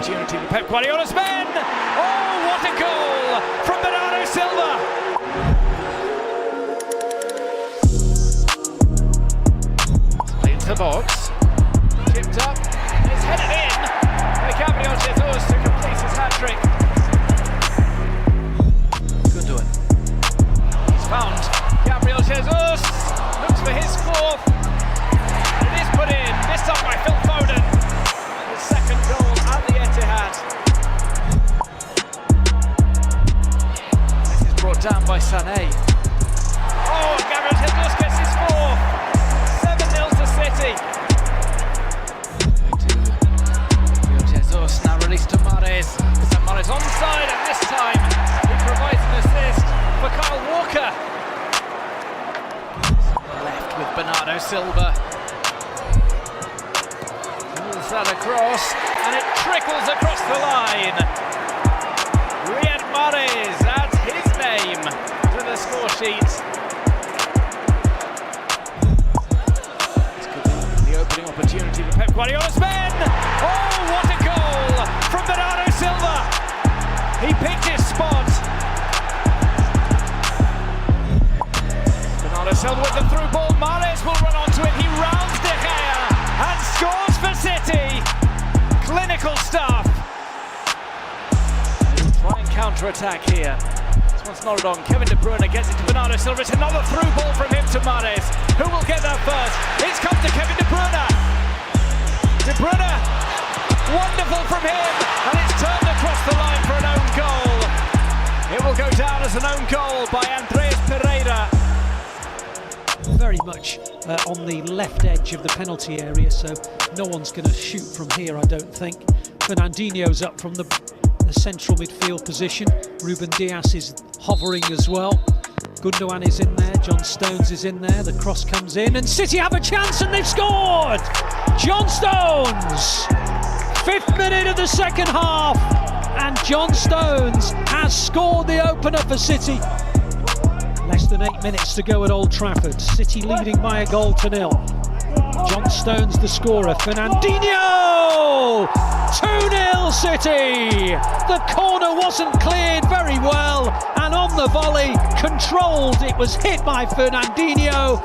opportunity for Pep Guardiola's men. Oh, what a goal from Bernardo Silva. Played into the box, tipped up, it's headed in by Gabriel Jesus to complete his hat-trick. Gundogan, he's found Gabriel Jesus, looks for his fourth. It is put in, this time by Phil Foden. His second goal at the Etihad. This is brought down by Sané. Oh, Gabriel Jesus gets his fourth. 7-0 to City. Gabriel Jesus now released to Mahrez. So Mahrez onside, and this time he provides an assist for Kyle Walker. Left with Bernardo Silva. Moves that across, and it trickles across the line. Riyad Mahrez adds his name to the score sheet. This could be the opening opportunity for Pep Guardiola's men. Oh, what a goal from Bernardo Silva. He picked his spot. Bernardo Silva with the through ball. Mahrez will run onto it. He rounds De Gea and scores for City. Clinical stuff. He'll try and counter-attack here. This one's nodded on. Kevin De Bruyne gets it to Bernardo Silva. It's another through ball from him to Mahrez. Who will get there first? It's come to Kevin De Bruyne. De Bruyne, wonderful from him, and it's turned across the line for an own goal. It will go down as an own goal by Andreas Pereira. Very much on the left edge of the penalty area, so no one's going to shoot from here, I don't think. Fernandinho's up from the central midfield position. Ruben Dias is hovering as well. Gundogan is in there, John Stones is in there, the cross comes in, and City have a chance and they've scored! John Stones! 5th minute of the second half, and John Stones has scored the opener for City. Less than 8 minutes to go at Old Trafford. City leading by a goal to 0. John Stones the scorer. Fernandinho! 2-0 City! The corner wasn't cleared very well, and on the volley, controlled, it was hit by Fernandinho.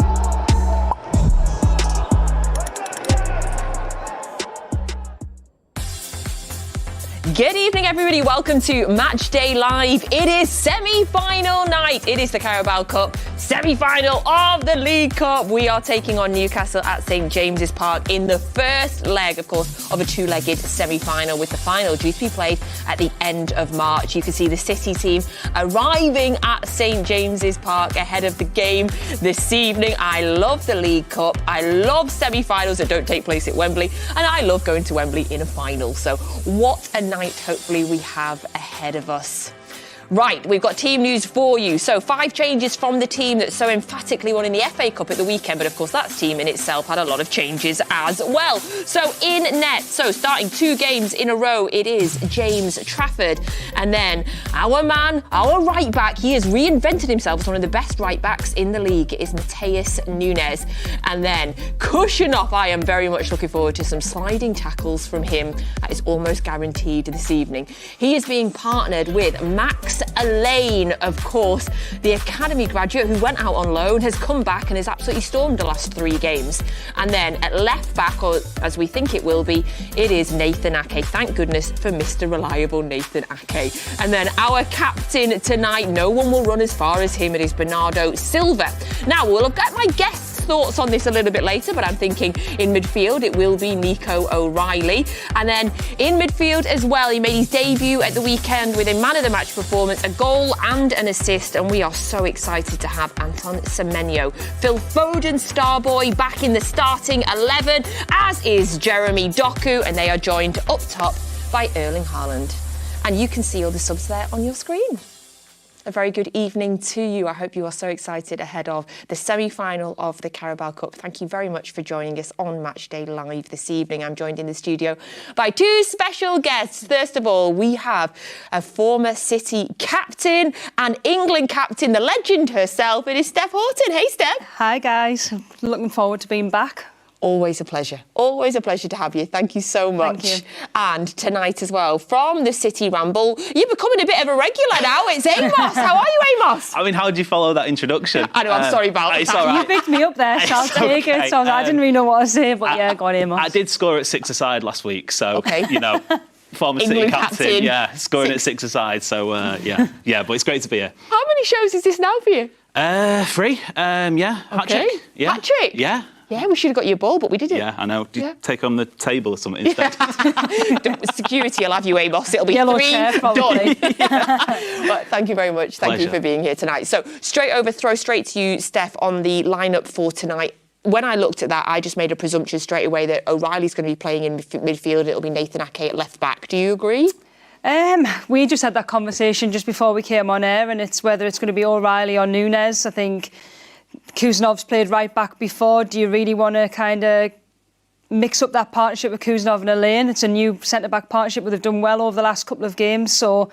Good evening, everybody. Welcome to Matchday Live. It is semi-final night. It is the Carabao Cup, semi-final of the League Cup. We are taking on Newcastle at St James's Park in the first leg, of course, of a two-legged semi-final, with the final due to be played at the end of March. You can see the City team arriving at St James's Park ahead of the game this evening. I love the League Cup. I love semi-finals that don't take place at Wembley, and I love going to Wembley in a final. So what a night hopefully we have ahead of us. Right, we've got team news for you. So 5 changes from the team that so emphatically won in the FA Cup at the weekend, but of course that team in itself had a lot of changes as well. So in net, so starting 2 games in a row, it is James Trafford. And then our man, our right back, he has reinvented himself as one of the best right backs in the league. It is Matheus Nunes. And then cushion off, I am very much looking forward to some sliding tackles from him. That is almost guaranteed this evening. He is being partnered with Max Elaine, of course, the academy graduate who went out on loan, has come back and has absolutely stormed the last 3 games. And then at left back, or as we think it will be, it is Nathan Ake. Thank goodness for Mr. Reliable Nathan Ake. And then our captain tonight, no one will run as far as him, it is Bernardo Silva. Now, we'll get my guests' thoughts on this a little bit later, but I'm thinking in midfield it will be Nico O'Reilly. And then in midfield as well, he made his debut at the weekend with a man of the match performance, a goal and an assist, and we are so excited to have Anton Semenyo. Phil Foden, Starboy, back in the starting 11, as is Jeremy Doku, and they are joined up top by Erling Haaland. And you can see all the subs there on your screen. A very good evening to you. I hope you are so excited ahead of the semi-final of the Carabao Cup. Thank you very much for joining us on Matchday Live this evening. I'm joined in the studio by 2 special guests. First of all, we have a former City captain and England captain, the legend herself. It is Steph Horton. Hey, Steph. Hi, guys. Looking forward to being back. Always a pleasure. Always a pleasure to have you. Thank you so much. Thank you. And tonight as well, from the City Ramble, you're becoming a bit of a regular now. It's Amos. How are you, Amos? I mean, how did you follow that introduction? I know, I'm sorry about it's that. all right. You picked me up there, so I'll take okay. it. So I didn't really know what to say, but yeah, go on, Amos. I did score at 6-a-side last week, so, Okay. you know, former City England captain, captain. yeah, scoring at 6-a-side, so, yeah, but it's great to be here. How many shows is this now for you? 3, yeah, Okay. hat-trick. Yeah. Hat-trick? Yeah. Yeah, we should have got you a ball, but we didn't. Yeah, I know. Do you Yeah. take on the table or something instead? Security will have you, Amos. It'll be Yellow 3 chair, done. probably. But thank you very much. Thank you Pleasure. for being here tonight. So throw straight to you, Steph, on the lineup for tonight. When I looked at that, I just made a presumption straight away that O'Reilly's going to be playing in midfield. It'll be Nathan Ake at left back. Do you agree? We just had that conversation just before we came on air, and it's whether it's going to be O'Reilly or Nunes. I think Kuznanov's played right back before. Do you really want to kind of mix up that partnership with Kuznov and Elaine? It's a new centre-back partnership, but they've done well over the last couple of games. So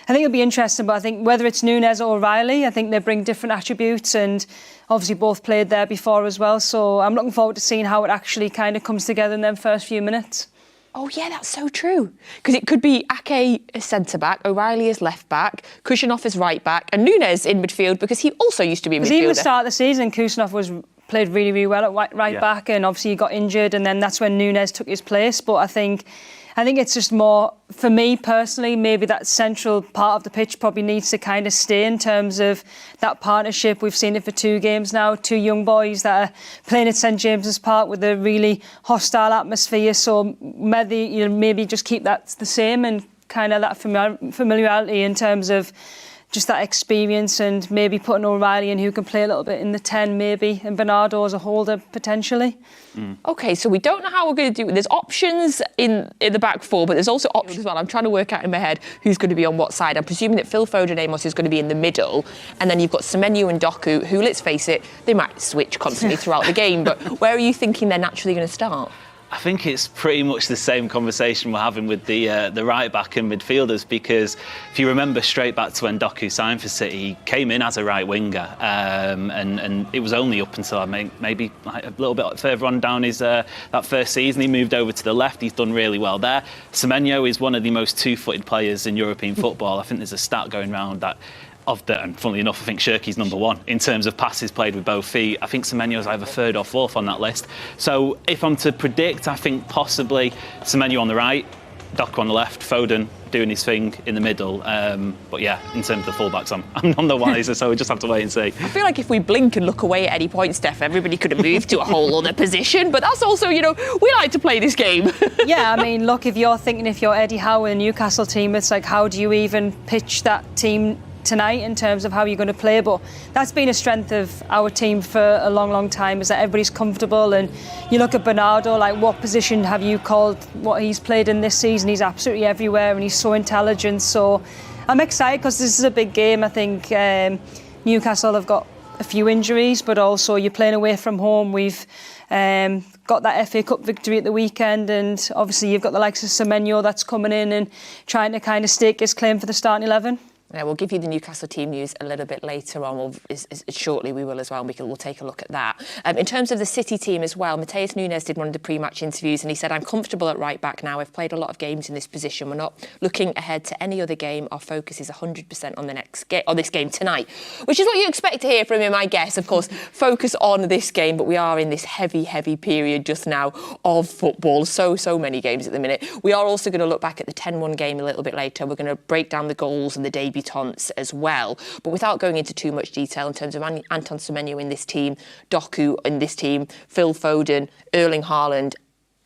I think it'll be interesting, but I think whether it's Nunes or O'Reilly, I think they bring different attributes, and obviously both played there before as well. So I'm looking forward to seeing how it actually kind of comes together in them first few minutes. Oh, yeah, that's so true. Because it could be Ake as centre-back, O'Reilly as left-back, Kuznov as right-back, and Nunes in midfield because he also used to be a midfielder. Because even at the start of the season, Kuznov played really, really well at right Yeah. back, and obviously he got injured, and then that's when Nunes took his place. But I think it's just more, for me personally, maybe that central part of the pitch probably needs to kind of stay in terms of that partnership. We've seen it for 2 games now, 2 young boys that are playing at St James's Park with a really hostile atmosphere. So maybe just keep that the same, and kind of that familiarity in terms of just that experience, and maybe putting O'Reilly in who can play a little bit in the 10 maybe, and Bernardo as a holder potentially. OK, so we don't know how we're going to do it. There's options in the back four, but there's also options as well. I'm trying to work out in my head who's going to be on what side. I'm presuming that Phil Foden Amos is going to be in the middle, and then you've got Semenyo and Doku, who, let's face it, they might switch constantly throughout the game, but where are you thinking they're naturally going to start? I think it's pretty much the same conversation we're having with the right back and midfielders, because if you remember straight back to when Doku signed for City, he came in as a right winger, and it was only up until maybe like a little bit further on down his that first season he moved over to the left. He's done really well there. Semenyo is one of the most two-footed players in European football. I think there's a stat going around that and funnily enough, I think Shirky's number 1 in terms of passes played with both feet. I think Semenyo's either 3rd or 4th on that list. So if I'm to predict, I think possibly Semenyo on the right, Doku on the left, Foden doing his thing in the middle. But yeah, in terms of the fullbacks, I'm none the wiser, so we just have to wait and see. I feel like if we blink and look away at any point, Steph, everybody could have moved to a whole other position. But that's also, we like to play this game. Yeah, I mean, look, if you're Eddie Howe in the Newcastle team, it's like, how do you even pitch that team tonight in terms of how you're going to play? But that's been a strength of our team for a long, long time, is that everybody's comfortable. And you look at Bernardo, like, what position have you called what he's played in this season? He's absolutely everywhere, and he's so intelligent. So I'm excited because this is a big game. I think Newcastle have got a few injuries, but also you're playing away from home. We've got that FA Cup victory at the weekend, and obviously you've got the likes of Semenyo that's coming in and trying to kind of stake his claim for the starting 11. Yeah, we'll give you the Newcastle team news a little bit later on. Shortly we will as well, and we'll take a look at that. In terms of the City team as well, Matheus Nunes did one of the pre-match interviews, and he said, I'm comfortable at right back now. I've played a lot of games in this position. We're not looking ahead to any other game. Our focus is 100% on this game tonight, which is what you expect to hear from him, I guess. Of course, focus on this game, but we are in this heavy, heavy period just now of football. So many games at the minute. We are also going to look back at the 10-1 game a little bit later. We're going to break down the goals and the debutants as well. But without going into too much detail in terms of Anton Semenyo in this team, Doku in this team, Phil Foden, Erling Haaland,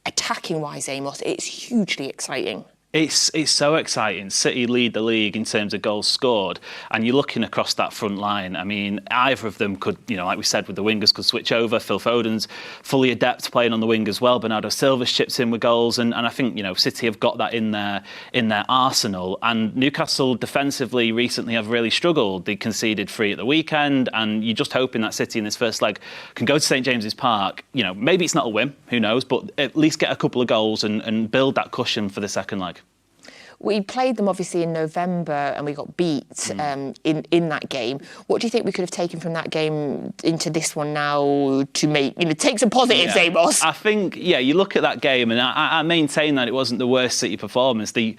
attacking-wise, Amos, it's hugely exciting. It's so exciting. City lead the league in terms of goals scored, and you're looking across that front line. I mean, either of them could, like we said with the wingers, could switch over. Phil Foden's fully adept playing on the wing as well. Bernardo Silva's chips in with goals, and I think City have got that in their arsenal. And Newcastle defensively recently have really struggled. They conceded 3 at the weekend, and you're just hoping that City in this first leg can go to St James's Park. Maybe it's not a win, who knows, but at least get a couple of goals and build that cushion for the second leg. We played them obviously in November and we got beat in that game. What do you think we could have taken from that game into this one now to make, take some positives, Amos? I think, you look at that game and I maintain that it wasn't the worst City performance. They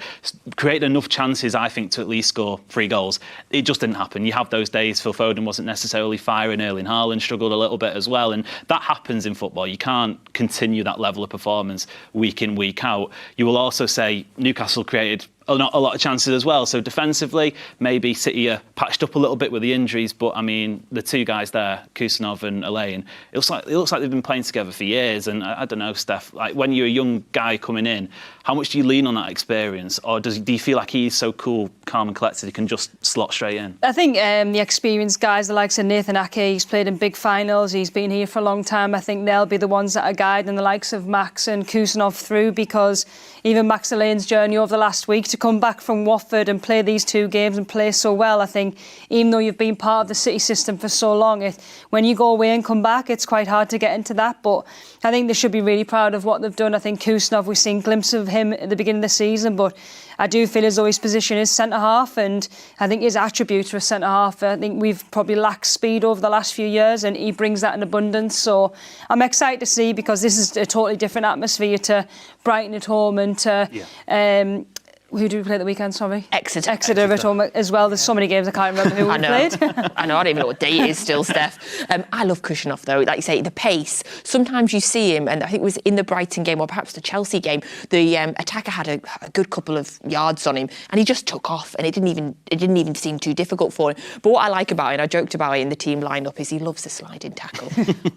created enough chances, I think, to at least score 3 goals. It just didn't happen. You have those days. Phil Foden wasn't necessarily firing. Erling Haaland struggled a little bit as well. And that happens in football. You can't continue that level of performance week in, week out. You will also say Newcastle created not a lot of chances as well. So defensively, maybe City are patched up a little bit with the injuries. But I mean, the 2 guys there, Kusanov and Elaine, it looks like they've been playing together for years. And I don't know, Steph, like when you're a young guy coming in, how much do you lean on that experience, or do you feel like he's so cool, calm and collected, he can just slot straight in? I think the experienced guys, the likes of Nathan Ake, he's played in big finals, he's been here for a long time. I think they'll be the ones that are guiding the likes of Max and Kusanov through, because even Max Elaine's journey over the last week to come back from Watford and play these 2 games and play so well, I think even though you've been part of the City system for so long, when you go away and come back, it's quite hard to get into that. But I think they should be really proud of what they've done. I think Kusanov, we've seen glimpses of him at the beginning of the season, but I do feel as though his position is centre-half, and I think his attributes for a centre-half, I think we've probably lacked speed over the last few years, and he brings that in abundance. So I'm excited to see, because this is a totally different atmosphere to Brighton at home and to... who did we play at the weekend, sorry? Exeter at home as well. There's so many games I can't remember who we played. I know, I don't even know what day it is still, Steph. I love Kusanov though, like you say, the pace. Sometimes you see him, and I think it was in the Brighton game or perhaps the Chelsea game, the attacker had a good couple of yards on him and he just took off, and it didn't even seem too difficult for him. But what I like about it, and I joked about it in the team lineup, is he loves a sliding tackle.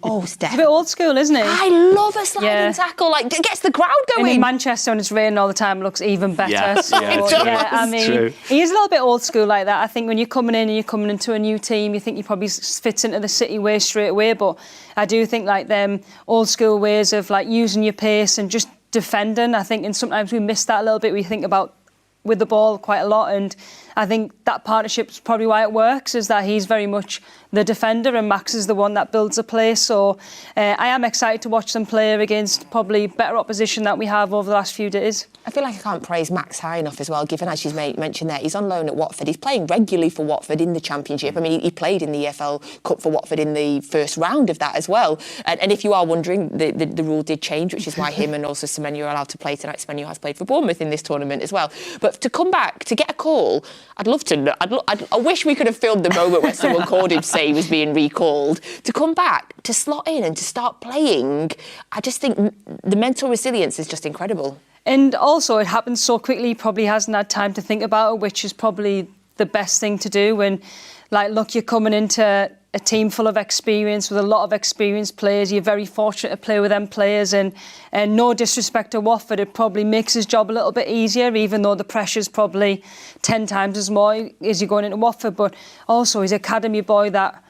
Oh, Steph. He's a bit old school, isn't he? I love a sliding tackle. Like, it gets the crowd going. And in Manchester, when it's raining all the time, it looks even better. Yeah. So, I mean, True. he is a little bit old school like that. I think when you're coming in and you're coming into a new team, you think you probably fits into the City way straight away. But I do think like them old school ways of like using your pace and just defending. I think, and sometimes we miss that a little bit. We think about with the ball quite a lot, and I think that partnership's probably why it works, is that he's very much the defender and Max is the one that builds a play. So I am excited to watch them play against probably better opposition that we have over the last few days. I feel like I can't praise Max high enough as well, given, as she's mentioned there, he's on loan at Watford. He's playing regularly for Watford in the Championship. I mean, he played in the EFL Cup for Watford in the first round of that as well. And if you are wondering, the rule did change, which is why him and also Semenyo are allowed to play tonight. Semenyo has played for Bournemouth in this tournament as well. But to come back, to get a call, I'd love to know. I wish we could have filmed the moment where someone called him to say he was being recalled. To come back, to slot in and to start playing, I just think the mental resilience is just incredible. And also, it happens so quickly, he probably hasn't had time to think about it, which is probably the best thing to do. When, like, look, you're coming into a team full of experience, with a lot of experienced players. You're very fortunate to play with them players, and no disrespect to Watford, it probably makes his job a little bit easier, even though the pressure's probably 10 times as more as you're going into Watford. But also, he's an academy boy that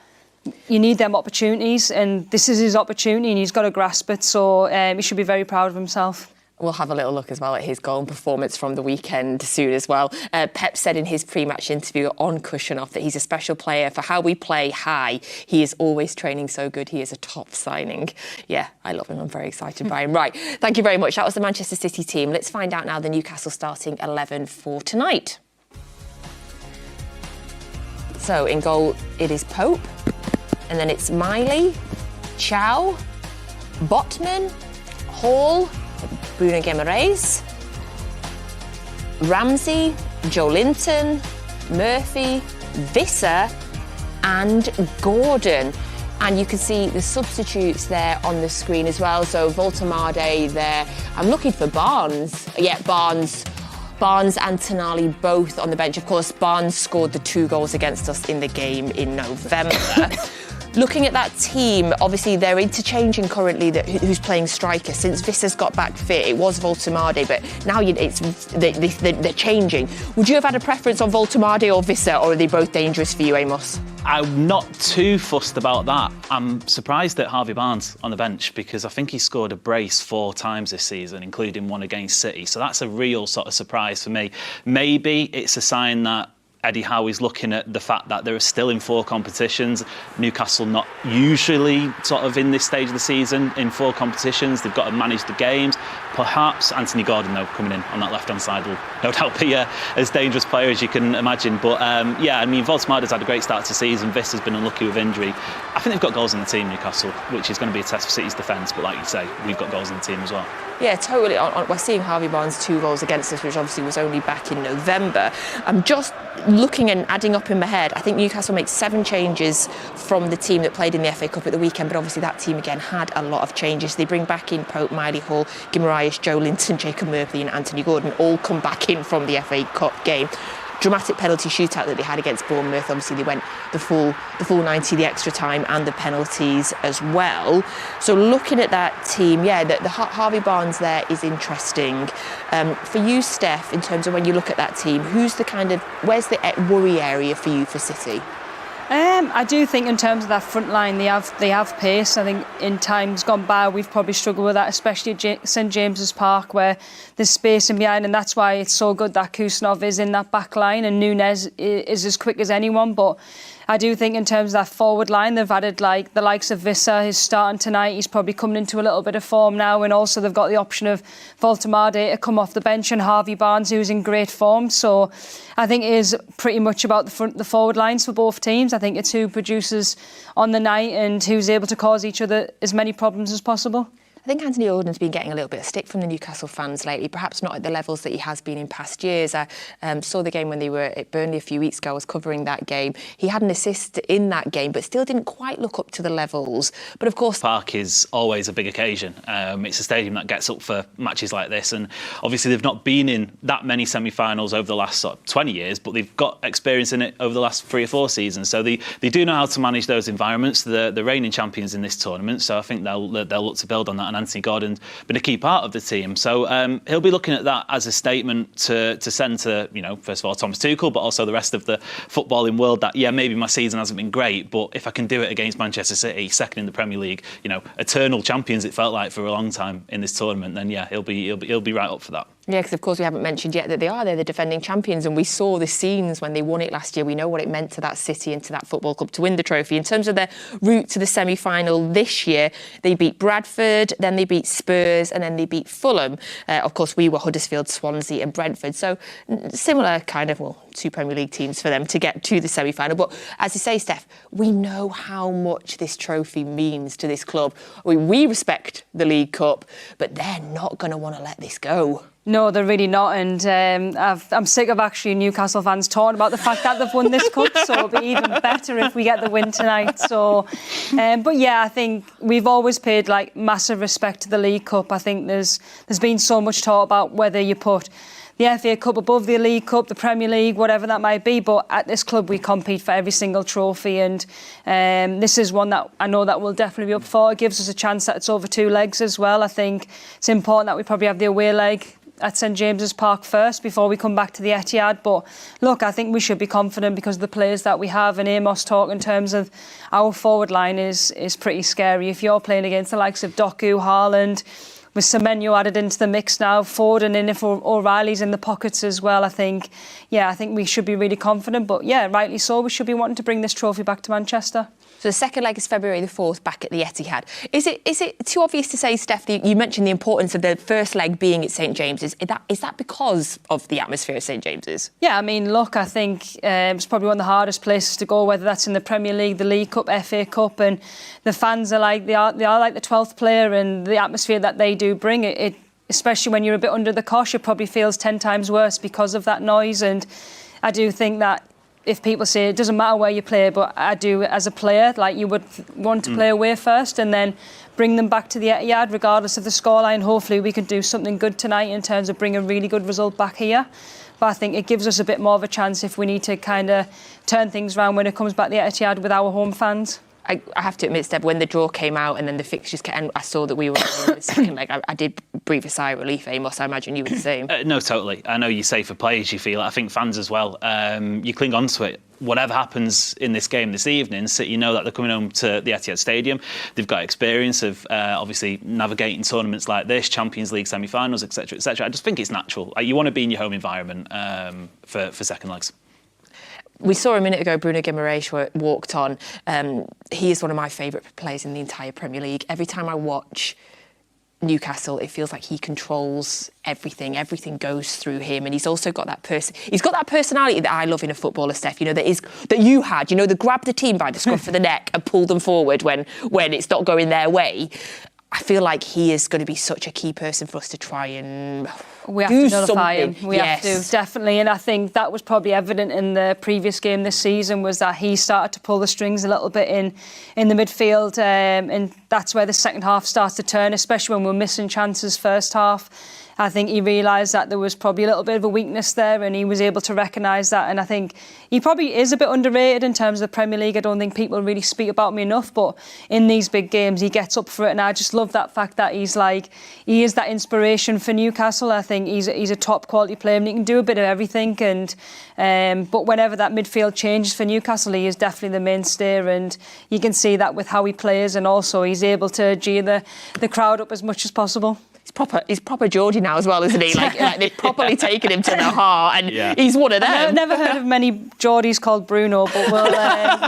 you need them opportunities, and this is his opportunity, and he's got to grasp it. So he should be very proud of himself. We'll have a little look as well at his goal and performance from the weekend soon as well. Pep said in his pre-match interview on Kusanov that he's a special player for how we play high. He is always training so good. He is a top signing. Yeah, I love him. I'm very excited by him. Right, thank you very much. That was the Manchester City team. Let's find out now the Newcastle starting 11 for tonight. So in goal, it is Pope. And then it's Miley, Chow, Botman, Hall, Bruno Guimaraes, Ramsey, Joe Linton, Murphy, Visser and Gordon. And you can see the substitutes there on the screen as well. So Voltemade there. I'm looking for Barnes. Yeah, Barnes and Tonali both on the bench. Of course, Barnes scored the 2 goals against us in the game in November. Looking at that team, obviously they're interchanging currently who's playing striker. Since Visser's got back fit, it was Voltemade, but now they're changing. Would you have had a preference on Voltemade or Visser, or are they both dangerous for you, Amos? I'm not too fussed about that. I'm surprised at Harvey Barnes on the bench, because I think he scored a brace 4 times this season, including one against City. So that's a real sort of surprise for me. Maybe it's a sign that Eddie Howe is looking at the fact that they're still in 4 competitions. Newcastle not usually sort of in this stage of the season in 4 competitions. They've got to manage the games. Perhaps Anthony Gordon, though, coming in on that left-hand side will no doubt be as dangerous player as you can imagine. But yeah, I mean, Voltemada's had a great start to the season. Vista's been unlucky with injury. I think they've got goals in the team, Newcastle, which is going to be a test for City's defence. But like you say, we've got goals in the team as well. Yeah, totally. We're seeing Harvey Barnes 2 goals against us, which obviously was only back in November. I'm just looking and adding up in my head. I think Newcastle made 7 changes from the team that played in the FA Cup at the weekend, but obviously that team again had a lot of changes. They bring back in Pope, Miley Hall, Guimaraes, Joe Linton, Jacob Murphy and Anthony Gordon, all come back in from the FA Cup game. Dramatic penalty shootout that they had against Bournemouth. Obviously, they went the full 90, the extra time, and the penalties as well. So looking at that team, yeah, the Harvey Barnes there is interesting. For you, Steph, in terms of when you look at that team, where's the worry area for you for City? I do think in terms of that front line, they have pace. I think in times gone by we've probably struggled with that, especially at St James's Park where there's space in behind, and that's why it's so good that Kusanov is in that back line and Nunez is as quick as anyone. But I do think in terms of that forward line, they've added like the likes of Vissa, who's starting tonight. He's probably coming into a little bit of form now, and also they've got the option of Voltemade to come off the bench and Harvey Barnes, who's in great form. So I think it is pretty much about the forward lines for both teams. I think it's who produces on the night and who's able to cause each other as many problems as possible. I think Anthony Gordon's been getting a little bit of stick from the Newcastle fans lately, perhaps not at the levels that he has been in past years. I saw the game when they were at Burnley a few weeks ago. I was covering that game. He had an assist in that game, but still didn't quite look up to the levels. But of course, Park is always a big occasion. It's a stadium that gets up for matches like this, and obviously they've not been in that many semi-finals over the last 20 years, but they've got experience in it over the last 3 or 4 seasons. So they do know how to manage those environments. They're the reigning champions in this tournament, so I think they'll look to build on that. And Anthony Gordon's been a key part of the team, so he'll be looking at that as a statement to send to, first of all, Thomas Tuchel, but also the rest of the footballing world that, yeah, maybe my season hasn't been great, but if I can do it against Manchester City, second in the Premier League, eternal champions it felt like for a long time in this tournament, then yeah, he'll be right up for that. Yeah, because of course we haven't mentioned yet that they're the defending champions, and we saw the scenes when they won it last year. We know what it meant to that city and to that football club to win the trophy. In terms of their route to the semi-final this year, they beat Bradford, then they beat Spurs, and then they beat Fulham. Of course, we were Huddersfield, Swansea and Brentford. So similar kind of, 2 Premier League teams for them to get to the semi-final. But as you say, Steph, we know how much this trophy means to this club. We respect the League Cup, but they're not going to want to let this go. No, they're really not, and I'm sick of actually Newcastle fans talking about the fact that they've won this cup, so it'll be even better if we get the win tonight. So, but yeah, I think we've always paid massive respect to the League Cup. I think there's been so much talk about whether you put the FA Cup above the League Cup, the Premier League, whatever that might be, but at this club we compete for every single trophy, and this is one that I know that we'll definitely be up for. It gives us a chance that it's over 2 legs as well. I think it's important that we probably have the away leg at St James's Park first before we come back to the Etihad. But look, I think we should be confident because of the players that we have, and Amos talk in terms of our forward line is pretty scary. If you're playing against the likes of Doku, Haaland, with Semenyo added into the mix now, Ford, and then if O'Reilly's in the pockets as well, I think we should be really confident. But yeah, rightly so, we should be wanting to bring this trophy back to Manchester. So the second leg is February the 4th back at the Etihad. Is it too obvious to say, Steph, you mentioned the importance of the first leg being at St James's. Is that because of the atmosphere at St James's? Yeah, I mean, look, I think it's probably one of the hardest places to go, whether that's in the Premier League, the League Cup, FA Cup, and the fans are they are like the 12th player, and the atmosphere that they do bring, it especially when you're a bit under the cosh, it probably feels 10 times worse because of that noise. And I do think that if people say it doesn't matter where you play, but I do as a player, you would want to play away first and then bring them back to the Etihad regardless of the scoreline. Hopefully we can do something good tonight in terms of bringing a really good result back here. But I think it gives us a bit more of a chance if we need to kind of turn things around when it comes back to the Etihad with our home fans. I have to admit, Steph, when the draw came out and then the fixtures came, and I saw that we were in the second leg, I did breathe a sigh of relief, Amos. I imagine you were the same. No, totally. I know you say for players you feel it. I think fans as well. You cling on to it. Whatever happens in this game this evening, so you know that they're coming home to the Etihad Stadium. They've got experience of obviously navigating tournaments like this, Champions League semi-finals, etc., etc. I just think it's natural. You want to be in your home environment for second legs. We saw a minute ago Bruno Guimaraes walked on. He is one of my favourite players in the entire Premier League. Every time I watch Newcastle, it feels like he controls everything. Everything goes through him, and he's also got that He's got that personality that I love in a footballer, Steph. You know, that you had. You know, that grab the team by the scruff of the neck and pull them forward when it's not going their way. I feel like he is going to be such a key person for us to try and we have do to nullify something. him. We have to, definitely. And I think that was probably evident in the previous game this season, was that he started to pull the strings a little bit in the midfield. And that's where the second half starts to turn, especially when we're missing chances first half. I think he realised that there was probably a little bit of a weakness there, and he was able to recognise that. And I think he probably is a bit underrated in terms of the Premier League. I don't think people really speak about him enough, but in these big games he gets up for it, and I just love that fact that he is that inspiration for Newcastle. I think he's a top quality player, and he can do a bit of everything. And but whenever that midfield changes for Newcastle, he is definitely the mainstay, and you can see that with how he plays, and also he's able to cheer the crowd up as much as possible. He's proper Geordie now as well, isn't he? Like they've properly taken him to the heart, and he's one of them. I've never heard of many Geordies called Bruno, but well,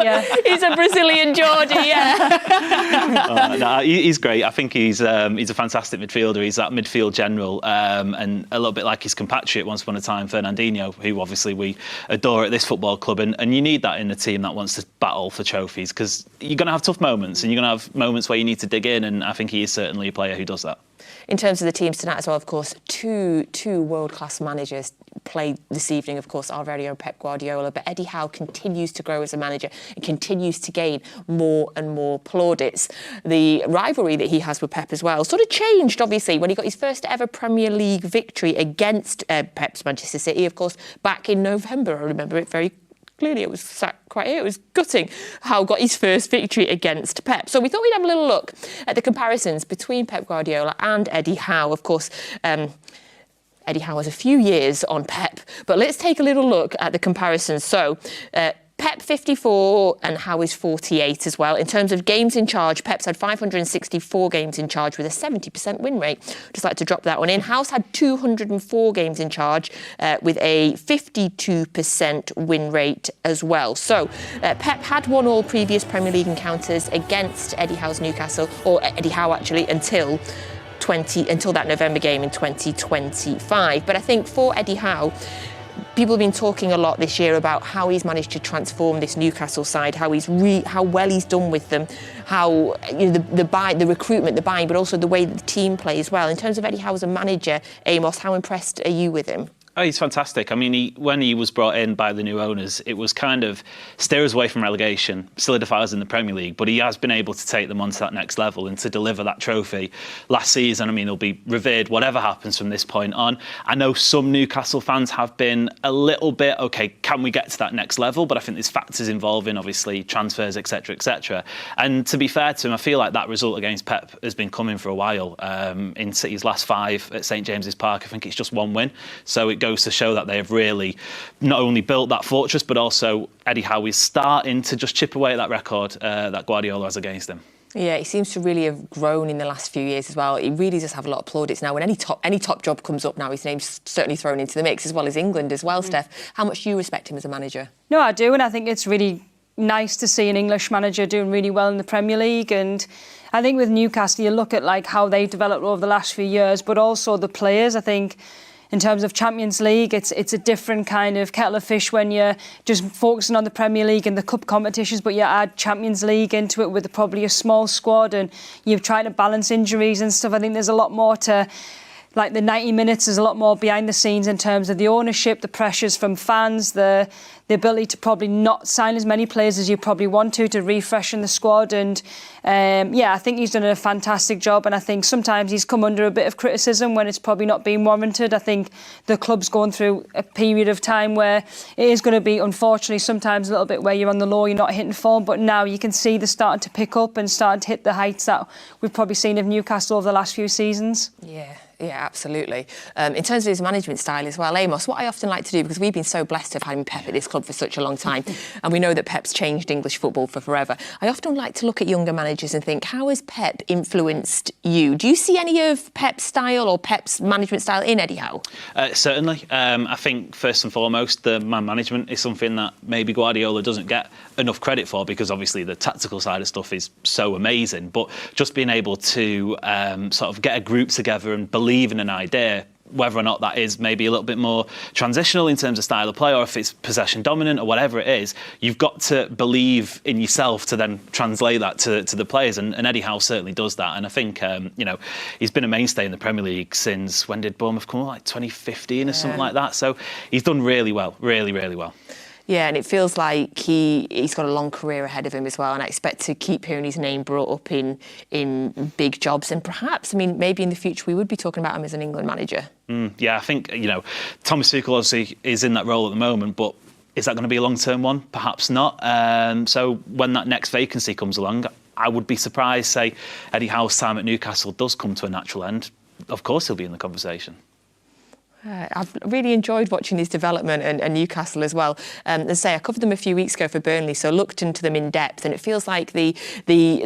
yeah. He's a Brazilian Geordie, yeah. No, he's great. I think he's a fantastic midfielder. He's that midfield general, and a little bit like his compatriot once upon a time, Fernandinho, who obviously we adore at this football club. And you need that in a team that wants to battle for trophies, because you're going to have tough moments, and you're going to have moments where you need to dig in, and I think he is certainly a player who does that. In terms of the teams tonight as well, of course, two world-class managers played this evening, of course, our very own Pep Guardiola, but Eddie Howe continues to grow as a manager and continues to gain more and more plaudits. The rivalry that he has with Pep as well sort of changed, obviously, when he got his first ever Premier League victory against Pep's Manchester City, of course, back in November. I remember it very clearly. It was it was gutting. Howe got his first victory against Pep. So we thought we'd have a little look at the comparisons between Pep Guardiola and Eddie Howe. Of course, Eddie Howe has a few years on Pep, but let's take a little look at the comparisons. So Pep 54 and Howe is 48 as well. In terms of games in charge, Pep's had 564 games in charge with a 70% win rate. Just like to drop that one in. Howe's had 204 games in charge with a 52% win rate as well. So Pep had won all previous Premier League encounters against Eddie Howe's Newcastle, or Eddie Howe actually, until that November game in 2025. But I think for Eddie Howe, people have been talking a lot this year about how he's managed to transform this Newcastle side, how well he's done with them, how the recruitment, the buying, but also the way that the team plays well. In terms of Eddie Howe as a manager, Amos, how impressed are you with him? Oh, he's fantastic. I mean, when he was brought in by the new owners, it was kind of steer us away from relegation, solidify us in the Premier League, but he has been able to take them on to that next level and to deliver that trophy last season. I mean, he'll be revered whatever happens from this point on. I know some Newcastle fans have been a little bit, OK, can we get to that next level? But I think there's factors involving, obviously, transfers, etc., etc. And to be fair to him, I feel like that result against Pep has been coming for a while. In City's last 5 at St James's Park, I think it's just 1 win. So it goes to show that they have really not only built that fortress, but also Eddie Howe is starting to just chip away at that record that Guardiola has against him. Yeah, he seems to really have grown in the last few years as well. He really does have a lot of plaudits now. When any top job comes up now, his name's certainly thrown into the mix, as well as England as well, Steph. How much do you respect him as a manager? No, I do, and I think it's really nice to see an English manager doing really well in the Premier League. And I think with Newcastle, you look at like how they've developed over the last few years, but also the players. I think in terms of Champions League, it's a different kind of kettle of fish when you're just focusing on the Premier League and the cup competitions, but you add Champions League into it with probably a small squad, and you're trying to balance injuries and stuff. I think there's a lot more to, like the 90 minutes, there's a lot more behind the scenes in terms of the ownership, the pressures from fans, the ability to probably not sign as many players as you probably want to refreshen the squad. And I think he's done a fantastic job, and I think sometimes he's come under a bit of criticism when it's probably not been warranted. I think the club's going through a period of time where it is going to be, unfortunately, sometimes a little bit where you're on the low, you're not hitting form, but now you can see they're starting to pick up and starting to hit the heights that we've probably seen of Newcastle over the last few seasons. Yeah. Yeah, absolutely. In terms of his management style as well, Amos, what I often like to do, because we've been so blessed to have had Pep at this club for such a long time, and we know that Pep's changed English football for forever, I often like to look at younger managers and think, how has Pep influenced you? Do you see any of Pep's style or Pep's management style in Eddie Howe? Certainly. I think, first and foremost, the man management is something that maybe Guardiola doesn't get enough credit for, because obviously the tactical side of stuff is so amazing. But just being able to sort of get a group together and believe in an idea, whether or not that is maybe a little bit more transitional in terms of style of play, or if it's possession dominant or whatever it is, you've got to believe in yourself to then translate that to the players. And Eddie Howe certainly does that. And I think, he's been a mainstay in the Premier League since, when did Bournemouth come up? Like 2015 or something like that. So he's done really well, really, really well. Yeah, and it feels like he's got a long career ahead of him as well, and I expect to keep hearing his name brought up in big jobs, and perhaps, maybe in the future we would be talking about him as an England manager. Yeah, I think, Thomas Tuchel obviously is in that role at the moment, but is that going to be a long-term one? Perhaps not. So when that next vacancy comes along, I would be surprised, say, Eddie Howe's time at Newcastle does come to a natural end. Of course he'll be in the conversation. I've really enjoyed watching his development and Newcastle as well. As I say, I covered them a few weeks ago for Burnley, so I looked into them in depth, and it feels like the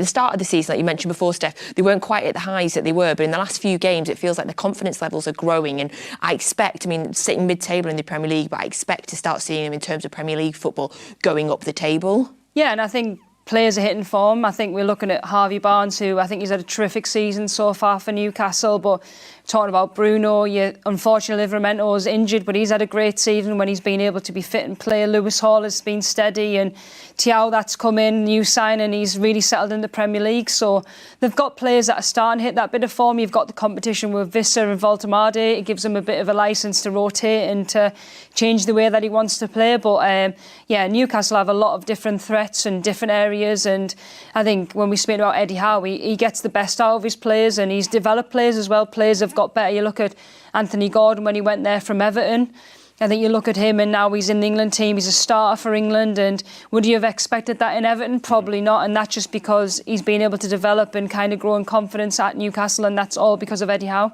start of the season, like you mentioned before, Steph, they weren't quite at the highs that they were, but in the last few games it feels like the confidence levels are growing, and I expect, sitting mid-table in the Premier League, but I expect to start seeing them in terms of Premier League football going up the table. Yeah, and I think players are hitting form. I think we're looking at Harvey Barnes, who I think he's had a terrific season so far for Newcastle, but talking about Bruno, unfortunately Livramento is injured, but he's had a great season when he's been able to be fit and play. Lewis Hall has been steady, and Thiaw, that's come in, new signing, he's really settled in the Premier League. So they've got players that are starting to hit that bit of form. You've got the competition with Visser and Voltemade. It gives him a bit of a licence to rotate and to change the way that he wants to play. But Newcastle have a lot of different threats in different areas, and I think when we speak about Eddie Howe, he gets the best out of his players, and he's developed players as well. Players have got better. You look at Anthony Gordon when he went there from Everton. I think you look at him and now he's in the England team. He's a starter for England, and would you have expected that in Everton? Probably not, and that's just because he's been able to develop and kind of grow in confidence at Newcastle, and that's all because of Eddie Howe.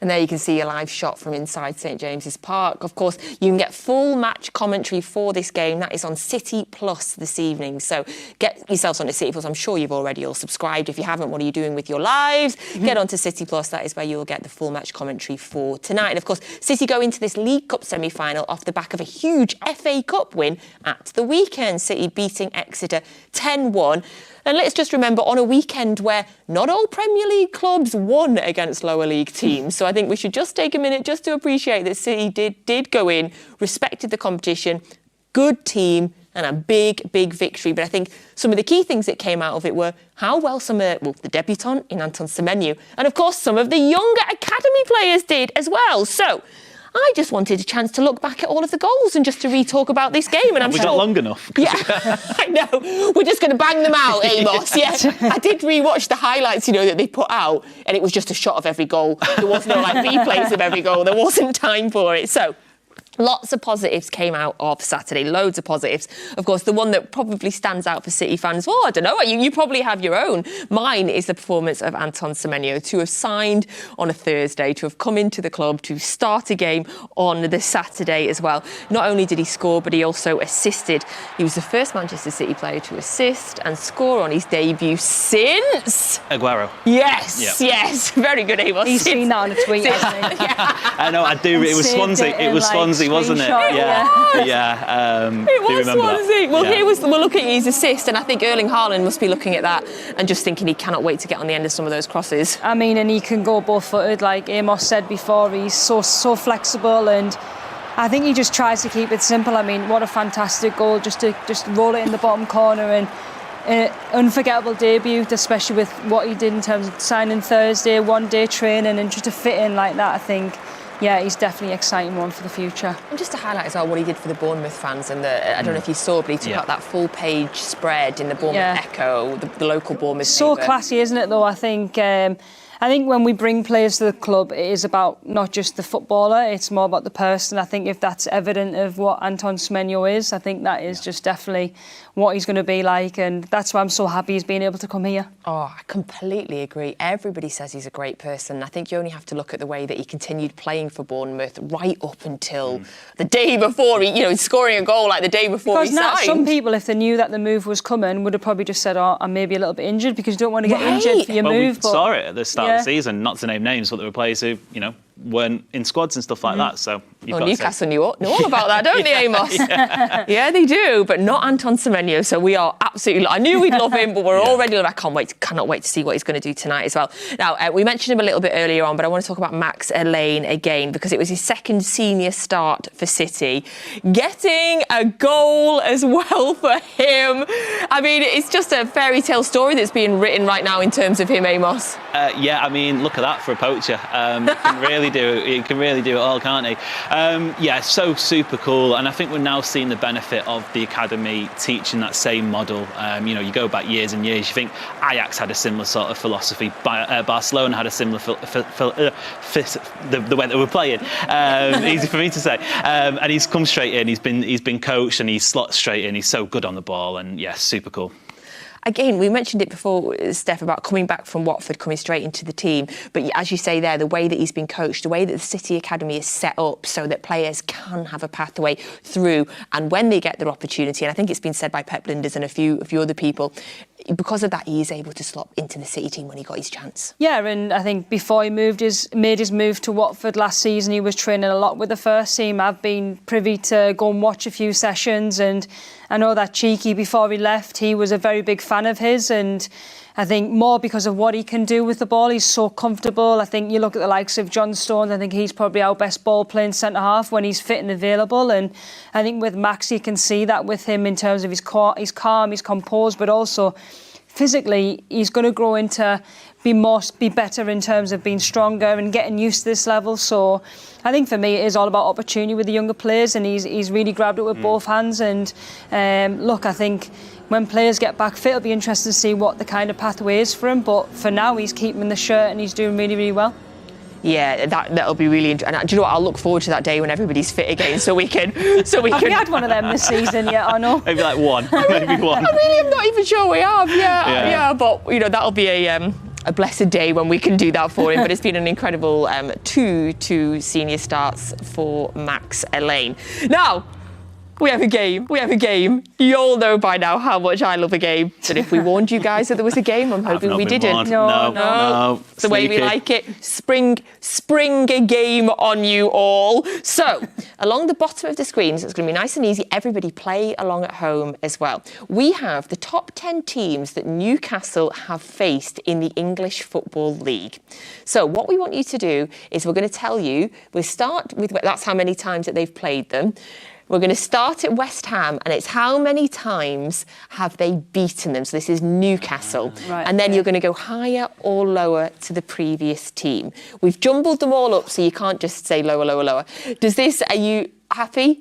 And there you can see a live shot from inside St James's Park. Of course, you can get full match commentary for this game. That is on City Plus this evening. So get yourselves onto City Plus. I'm sure you've already all subscribed. If you haven't, what are you doing with your lives? Get onto City Plus. That is where you'll get the full match commentary for tonight. And of course, City go into this League Cup semi-final off the back of a huge FA Cup win at the weekend. City beating Exeter 10-1. And let's just remember, on a weekend where not all Premier League clubs won against lower league teams. So I think we should just take a minute just to appreciate that City did go in, respected the competition, good team, and a big victory. But I think some of the key things that came out of it were how well the debutant in Anton Semenyo, and of course some of the younger academy players did as well. So I just wanted a chance to look back at all of the goals and just to re-talk about this game. And we got long enough. Yeah, I know. We're just going to bang them out, Amos. Yeah, I did re-watch the highlights, that they put out, and it was just a shot of every goal. There was no replays of every goal. There wasn't time for it. So lots of positives came out of Saturday, loads of positives. Of course, the one that probably stands out for City fans, I don't know, you probably have your own. Mine is the performance of Anton Semenyo, to have signed on a Thursday, to have come into the club, to start a game on the Saturday as well. Not only did he score, but he also assisted. He was the first Manchester City player to assist and score on his debut since Aguero. Yes. Very good, Amos. He's seen that on a tweet, hasn't he? I know, I do. It was Swansea. It was Swansea, wasn't it? Yeah. It was Swansea. Well, we're looking at his assist, and I think Erling Haaland must be looking at that and just thinking he cannot wait to get on the end of some of those crosses. And he can go both-footed, like Amos said before. He's so flexible, and I think he just tries to keep it simple. What a fantastic goal, just roll it in the bottom corner, and unforgettable debut, especially with what he did in terms of signing Thursday, one-day training, and just to fit in like that, I think. Yeah, he's definitely an exciting one for the future. And just to highlight as well what he did for the Bournemouth fans, and I don't know if you saw, but he took out that full-page spread in the Bournemouth Echo, the local Bournemouth So paper. classy, isn't it, though? I think I think when we bring players to the club, it is about not just the footballer, it's more about the person. I think if that's evident of what Anton Semenyo is, I think that is just definitely what he's going to be like, and that's why I'm so happy he's been able to come here. Oh, I completely agree. Everybody says he's a great person. I think you only have to look at the way that he continued playing for Bournemouth right up until the day before he, scoring a goal like the day before he signed. Because some people, if they knew that the move was coming, would have probably just said, oh, I'm maybe a little bit injured, because you don't want to get injured for your move. We saw it at the start of the season, not to name names, but there were players who, weren't in squads and stuff like that. So Newcastle knew all about that, don't they, Amos? Yeah, they do, but not Anton Semenyo. So we are absolutely. I knew we'd love him, but we're already. I cannot wait to see what he's going to do tonight as well. Now we mentioned him a little bit earlier on, but I want to talk about Max Elaine again, because it was his second senior start for City, getting a goal as well for him. I mean, it's just a fairy tale story that's being written right now in terms of him, Amos. Yeah, I mean, look at that for a poacher. He can really do it all, can't he? Yeah, so super cool, and I think we're now seeing the benefit of the academy teaching that same model. You go back years and years, you think Ajax had a similar sort of philosophy, Barcelona had a similar the way that we're playing. Easy for me to say. And he's come straight in, he's been coached, and he's slots straight in. He's so good on the ball, and yeah, super cool. Again, we mentioned it before, Steph, about coming back from Watford, coming straight into the team. But as you say there, the way that he's been coached, the way that the City Academy is set up so that players can have a pathway through, and when they get their opportunity, and I think it's been said by Pep Linders and a few other people, because of that, he is able to slot into the City team when he got his chance. Yeah, and I think before he made his move to Watford last season, he was training a lot with the first team. I've been privy to go and watch a few sessions, and I know that Cheeky, before he left, he was a very big fan of his, and I think more because of what he can do with the ball. He's so comfortable. I think you look at the likes of John Stones, I think he's probably our best ball-playing centre-half when he's fit and available, and I think with Max, you can see that with him in terms of he's calm, he's composed, but also physically, he's going to grow into be better in terms of being stronger and getting used to this level. So I think for me, it is all about opportunity with the younger players, and he's really grabbed it with both hands. And look, I think when players get back fit, it'll be interesting to see what the kind of pathway is for him. But for now, he's keeping the shirt and he's doing really, really well. Yeah, that'll be really interesting. And do you know what? I'll look forward to that day when everybody's fit again, so we can. Have we had one of them this season yet? I know. Maybe like one. Maybe one. I really am not even sure we have. Yeah. But that'll be a blessed day when we can do that for him. But it's been an incredible two senior starts for Max Elaine. Now, we have a game. You all know by now how much I love a game. So if we warned you guys that there was a game, I'm hoping we didn't. No. The way we like it. Spring a game on you all. So, along the bottom of the screen, so it's going to be nice and easy. Everybody play along at home as well. We have the top 10 teams that Newcastle have faced in the English Football League. So, what we want you to do is we're going to tell you, we'll start with, that's how many times that they've played them. We're going to start at West Ham, and it's how many times have they beaten them. So this is Newcastle. Right, and then you're going to go higher or lower to the previous team. We've jumbled them all up, so you can't just say lower, lower, lower. Are you happy?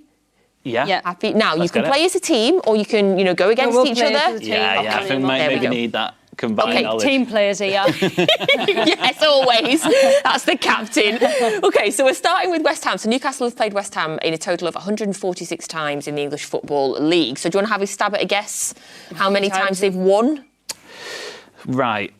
Yeah. Happy? Now, you can play as a team, or you can, go against each other. Yeah, I think maybe need that. Okay, knowledge. Team players here. Yes, always. That's the captain. Okay, so we're starting with West Ham. So Newcastle have played West Ham in a total of 146 times in the English Football League. So do you want to have a stab at a guess how many times they've won? Right.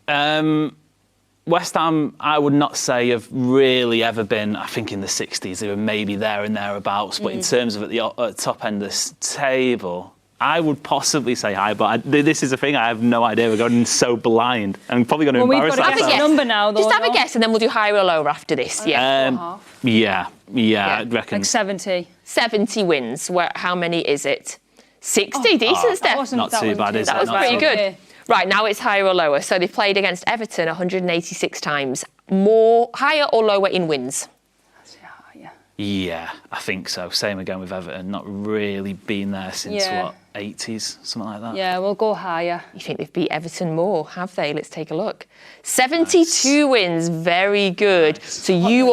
West Ham, I would not say have really ever been, I think in the 60s, they were maybe there and thereabouts. But in terms of at the top end of the table, I would possibly say high, but this is the thing, I have no idea. We're going so blind. I'm probably going to embarrass ourselves. Have a guess. Number now, though, just have a guess, and then we'll do higher or lower after this. Yeah, I reckon. Like 70. 70 wins. How many is it? 60. Decent, Steph. Not too bad, is it? That was pretty good. Right, now it's higher or lower. So they've played against Everton 186 times. Higher or lower in wins? Yeah, I think so. Same again with Everton. Not really been there since, what, 80s, something like that? Yeah, we'll go higher. You think they've beat Everton more, have they? Let's take a look. 72 wins, very good. So you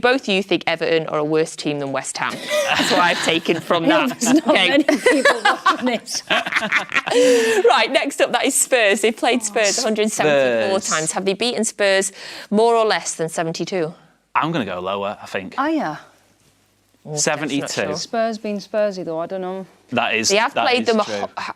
both think Everton are a worse team than West Ham. That's what I've taken from that. There's not many people watching it. Right, next up, that is Spurs. They've played Spurs 174 times. Have they beaten Spurs more or less than 72? I'm going to go lower, I think. Higher. 72. Sure. Spurs being Spursy though, I don't know. That is. They have played them.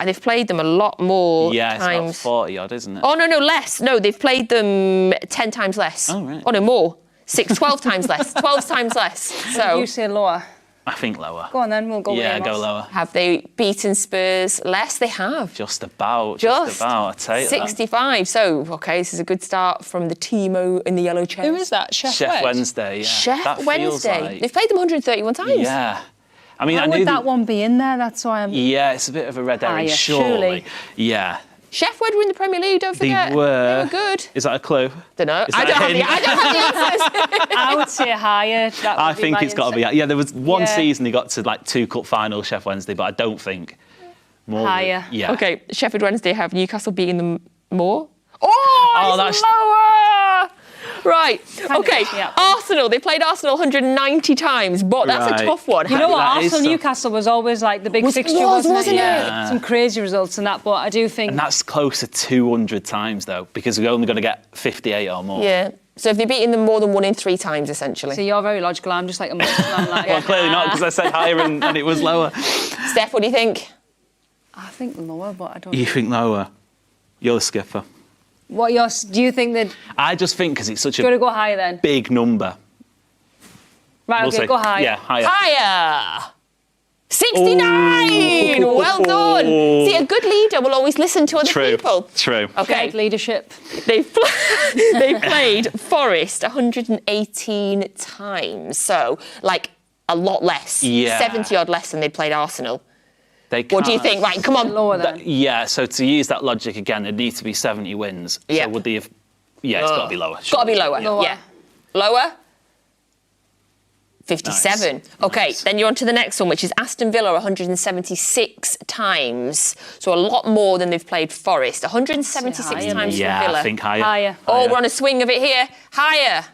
They've played them a lot more times. times. It's about 40 odd, isn't it? Oh no, less. No, they've played them 10 times less. Oh right. Oh no, more. 12 times less. 12 times less. So You say lower. I think lower. Go on then, we'll go with Yeah, Amos. go lower. have they beaten Spurs less? They have. Just about. Just I'd take 65. So okay, this is a good start from the Timo in the yellow chairs. Who is that? that. Chef Wednesday, yeah. Chef That feels Wednesday. like- They've played them 131 times. Yeah. I mean, How I knew would that one be in there? That's why I'm... Yeah, it's a bit of a red herring, Higher, surely. surely. Yeah. Chef Wed were in the Premier League, don't forget. They were. good. Is that a clue? Don't know. Is I that don't a have the answers. I would say higher. That I would be think my it's got to be. instinct. Yeah, there was one Yeah. season they got to like 2 cup finals, Chef Wednesday, but I don't think more. Higher. Yeah. Okay, Sheffield Wednesday have Newcastle beating them more. Oh, that's- it's lower. Right. Okay. yeah. Arsenal. They played Arsenal 190 times, but that's Right. a tough one. You know what? That is Arsenal tough. Newcastle was always like the big fixture, wasn't wasn't it? Yeah. Some crazy results in that, but I do think And that's close to 200 times though, because we're only going to get 58 or more. Yeah. So if they're beating them more than 1 in 3 times, essentially. so. You're very logical. I'm just like a monster. I'm like, Well, clearly not, because I said higher and it was lower. Steph, what do you think? I think lower, but I don't. You think lower? You're the skipper. Do you think that? I just think because it's such Got to a go higher then. big number. Right. We'll Okay. see. Go higher. Yeah, higher. Higher. 69. Ooh. Well done. See, a good leader will always listen to other True. people. True. Okay. Great leadership. They've played Forest 118 times, so like a lot less. Yeah. 70 odd less than they played Arsenal. They What do you can't- think? Right, come on. Lower then. Yeah, so to use that logic again, there'd need to be 70 wins. Yeah. So would they have... Yeah, it's got to be lower. It's got to be lower. Lower. Yeah. Lower? 57. Nice. Okay, Nice. then you're on to the next one, which is Aston Villa 176 times. So a lot more than they've played Forest. 176 Higher, times Yeah, for Villa. I think higher. Higher. Oh, Higher. we're on a swing of it here. Higher.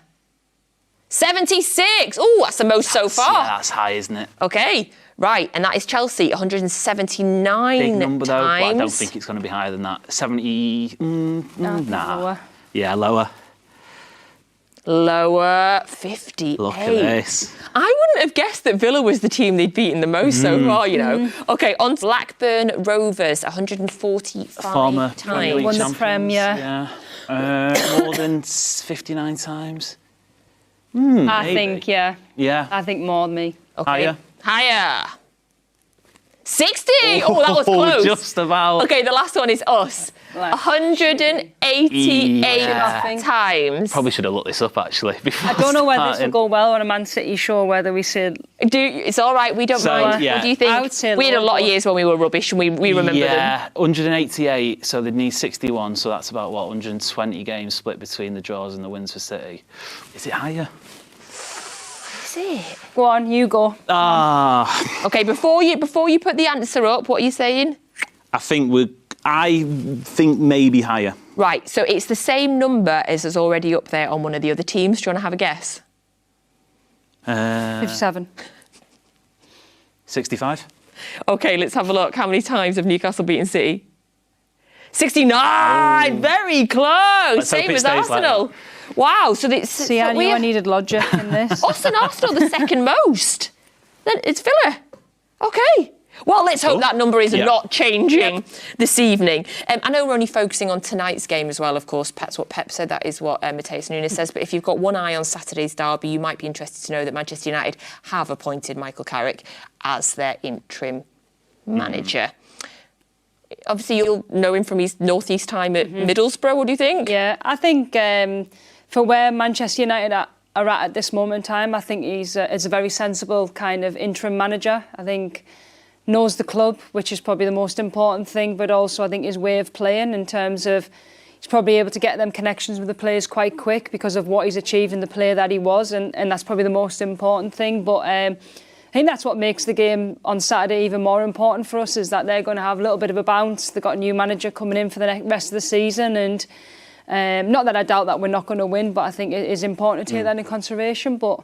76. Oh, that's the most so far. Yeah, that's high, isn't it? Okay, right, and that is Chelsea, 179 Big number though, times. but I don't think it's going to be higher than that. 70... nah. Lower. Yeah, lower. Lower, 58. Look at this. I wouldn't have guessed that Villa was the team they'd beaten the most so far, you know. Okay, on to Blackburn Rovers, 145 Former Premier times. League Won the champions. Prem, yeah. More than 59 times. I Maybe. think, yeah. Yeah. I think more than me. Okay. Higher. Higher. 60! Oh, that was close. Just about. Okay, the last one is us. Right. 188 Yeah. times. Probably should have looked this up actually. Before I don't know whether this starting. will go well on a Man City show, whether we said It's all right, we don't So, mind. yeah. What do you think? I would say we had a lower, lot of but- years when we were rubbish and we remember them. Yeah, 188, so they'd need 61, so that's about, what, 120 games split between the draws and the wins for City. Is it higher? Is it? go on, you go. Ah, Okay, before you put the answer up, what are you saying? I think maybe higher. Right, so it's the same number as is already up there on one of the other teams. Do you want to have a guess? 57. 65? Okay, let's have a look. How many times have Newcastle beaten City? 69! Very close! Let's hope Same it as stays like Arsenal. Wow, so it's... See, I knew I needed logic in this. Us and Arsenal the second most. Then it's Villa. Okay. Well, let's hope Cool. that number is Yeah. not changing this evening. I know we're only focusing on tonight's game as well, of course. That's what Pep said. That is what Mateus Nunes says. But if you've got one eye on Saturday's derby, you might be interested to know that Manchester United have appointed Michael Carrick as their interim manager. Obviously, you'll know him from his northeast time at Middlesbrough. What do you think? Yeah, I think for where Manchester United are at this moment in time, I think is a very sensible kind of interim manager. I think knows the club, which is probably the most important thing, but also I think his way of playing in terms of, he's probably able to get them connections with the players quite quick because of what he's achieved in the player that he was, and that's probably the most important thing. But I think that's what makes the game on Saturday even more important for us, is that they're going to have a little bit of a bounce. They've got a new manager coming in for the rest of the season, and not that I doubt that we're not going to win, but I think it is important to take that into consideration. But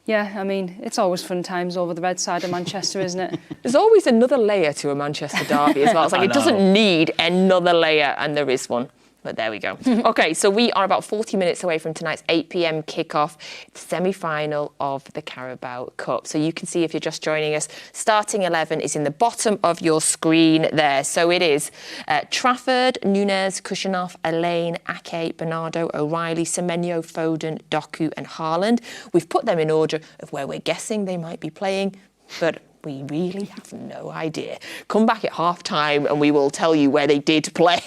yeah, I mean, it's always fun times over the red side of Manchester, isn't it? There's always another layer to a Manchester derby as well. It's like it doesn't need another layer, and there is one. But there we go. OK, so we are about 40 minutes away from tonight's 8 p.m. kickoff, semi-final of the Carabao Cup. So you can see, if you're just joining us, starting 11 is in the bottom of your screen there. So it is Trafford, Nunez, Kushinov, Elaine, Ake, Bernardo, O'Reilly, Semenyo, Foden, Doku and Haaland. We've put them in order of where we're guessing they might be playing, but we really have no idea. Come back at half-time and we will tell you where they did play.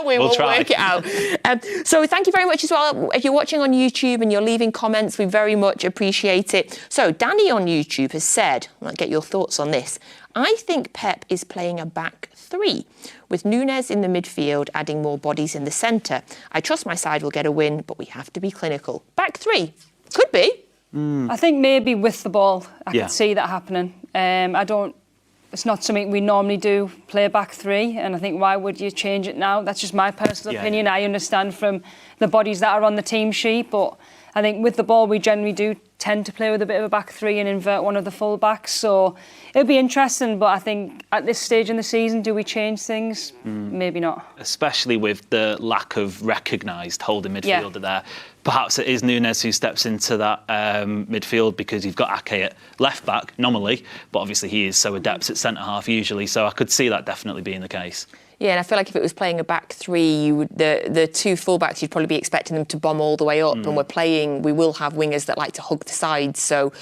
We'll work it out. So thank you very much as well. If you're watching on YouTube and you're leaving comments, we very much appreciate it. So Danny on YouTube has said, I'll get your thoughts on this, I think Pep is playing a back three, with Nunez in the midfield, adding more bodies in the centre. I trust my side will get a win, but we have to be clinical. Back three. Could be. I think maybe with the ball, I could see that happening. It's not something we normally do, play back three, and I think why would you change it now? That's just my personal opinion. I understand from the bodies that are on the team sheet, but I think with the ball we generally do tend to play with a bit of a back three and invert one of the full backs. So it'll be interesting, but I think at this stage in the season, do we change things? Maybe not. Especially with the lack of recognised holding midfielder there. Perhaps it is Nunez who steps into that midfield, because you've got Ake at left back nominally, but obviously he is so adept at centre half usually. So I could see that definitely being the case. Yeah, and I feel like if it was playing a back three, the two fullbacks, you'd probably be expecting them to bomb all the way up. And we will have wingers that like to hug the sides. So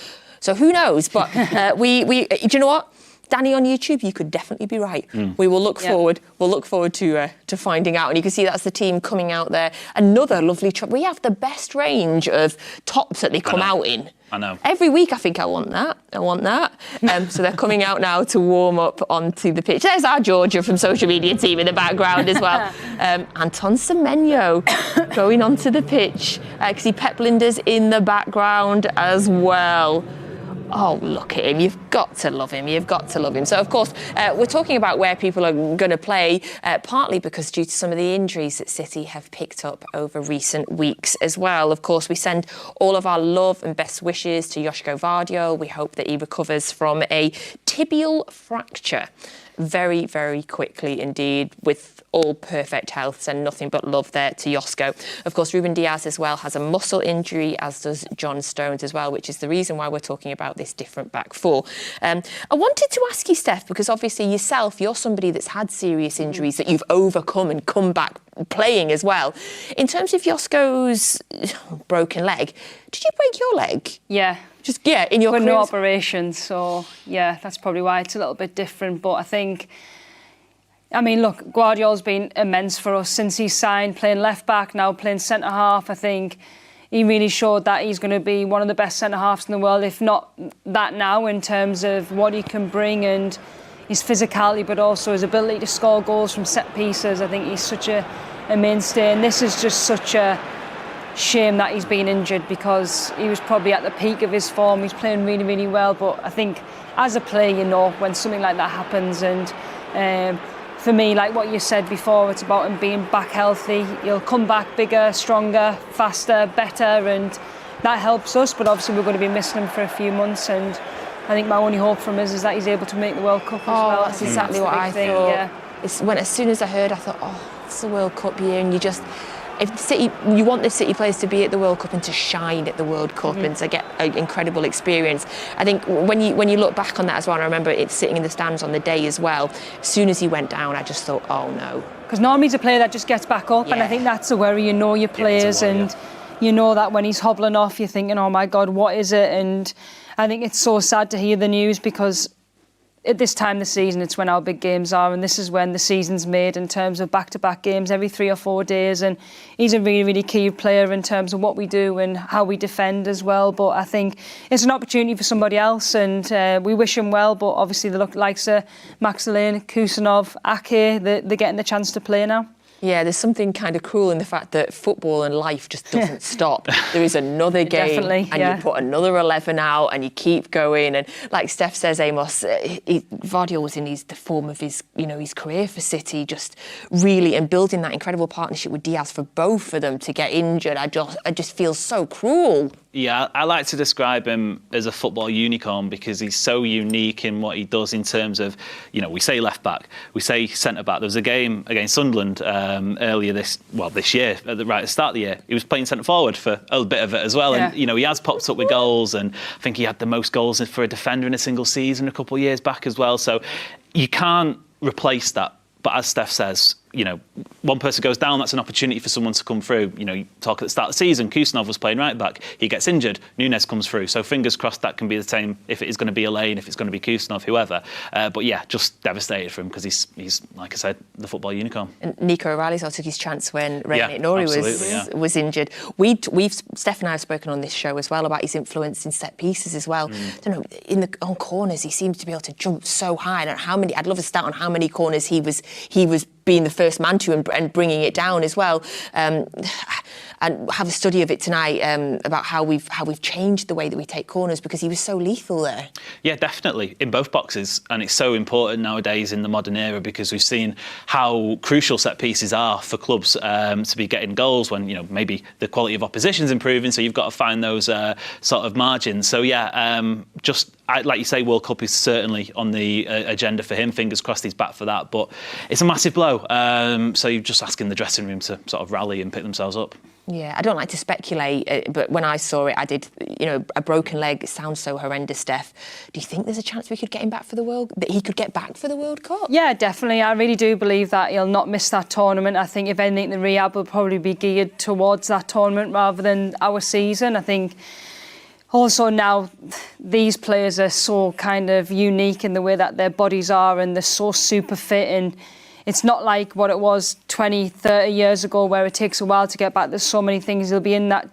who knows? But do you know what? Danny on YouTube, you could definitely be right. We will look forward. We'll look forward to finding out. And you can see that's the team coming out there. Another lovely we have the best range of tops that they come out in. I know. Every week I think I want that. So they're coming out now to warm up onto the pitch. There's our Georgia from social media team in the background as well. Anton Semenyo going onto the pitch. I can see Pep Linder's in the background as well. Oh, look at him. You've got to love him. So, of course, we're talking about where people are going to play, partly because due to some of the injuries that City have picked up over recent weeks as well. Of course, we send all of our love and best wishes to Joško Vardio. We hope that he recovers from a tibial fracture very, very quickly indeed, with all perfect health, and nothing but love there to Joško. Of course, Ruben Diaz as well has a muscle injury, as does John Stones as well, which is the reason why we're talking about this different back four. I wanted to ask you, Steph, because obviously yourself, you're somebody that's had serious injuries that you've overcome and come back playing as well. In terms of Joško's broken leg, did you break your leg? Yeah. In your career? No operation, so yeah, that's probably why it's a little bit different. But I mean, look, Guardiola's been immense for us since he signed, playing left back, now playing centre half. I think he really showed that he's going to be one of the best centre halves in the world, if not that now, in terms of what he can bring and his physicality, but also his ability to score goals from set pieces. I think he's such a mainstay, and this is just such a shame that he's been injured, because he was probably at the peak of his form. He's playing really, really well, but I think as a player, you know, when something like that happens, and for me, like what you said before, it's about him being back healthy. He'll come back bigger, stronger, faster, better, and that helps us. But obviously we're going to be missing him for a few months, and I think my only hope from him is that he's able to make the World Cup as well. That's exactly what I thought. Yeah. As soon as I heard, I thought, it's the World Cup year, and you want the City players to be at the World Cup and to shine at the World Cup and to get an incredible experience. I think when you look back on that as well, and I remember it sitting in the stands on the day as well, as soon as he went down, I just thought, oh no. Because normally he's a player that just gets back up, and I think that's the worry. You know your players, and you know that when he's hobbling off, you're thinking, oh my God, what is it? And I think it's so sad to hear the news, because at this time of the season, it's when our big games are, and this is when the season's made in terms of back-to-back games every 3 or 4 days, and he's a really, really key player in terms of what we do and how we defend as well. But I think it's an opportunity for somebody else, and we wish him well, but obviously the likes of Max Elaine, Kusanov, Ake, they're getting the chance to play now. Yeah, there's something kind of cruel in the fact that football and life just doesn't stop. There is another game, and you put another 11 out, and you keep going. And like Steph says, Amos, Guardiola was in the form of his career for City, just really, and building that incredible partnership with Diaz for both of them to get injured. I just feel so cruel. Yeah, I like to describe him as a football unicorn because he's so unique in what he does in terms of, we say left back, we say centre back. There was a game against Sunderland earlier this year, at the start of the year. He was playing centre forward for a bit of it as well, and he has popped up with goals, and I think he had the most goals for a defender in a single season a couple of years back as well. So you can't replace that. But as Steph says, one person goes down, that's an opportunity for someone to come through. You talk at the start of the season, Kusanov was playing right back, he gets injured, Nunes comes through. So fingers crossed that can be the same if it is going to be Elaine, if it's going to be Kusanov, whoever. But yeah, just devastated for him because he's, like I said, the football unicorn. And Nico O'Reilly's also took his chance when Reinier Nori was injured. Steph and I have spoken on this show as well about his influence in set pieces as well. I don't know, on corners he seems to be able to jump so high. I don't know how many. I'd love a stat on how many corners he was being the first man to and bringing it down as well. And have a study of it tonight about how we've changed the way that we take corners because he was so lethal there. Yeah, definitely, in both boxes. And it's so important nowadays in the modern era because we've seen how crucial set pieces are for clubs to be getting goals when, maybe the quality of opposition's improving, so you've got to find those sort of margins. So yeah, like you say, World Cup is certainly on the agenda for him. Fingers crossed he's back for that. But it's a massive blow. So you're just asking the dressing room to sort of rally and pick themselves up. Yeah, I don't like to speculate, but when I saw it, I did, a broken leg. It sounds so horrendous, Steph. Do you think there's a chance we could get him back that he could get back for the World Cup? Yeah, definitely. I really do believe that he'll not miss that tournament. I think if anything, the rehab will probably be geared towards that tournament rather than our season. I think also now these players are so kind of unique in the way that their bodies are, and they're so super fit, and it's not like what it was 20, 30 years ago where it takes a while to get back. There's so many things. He'll be in that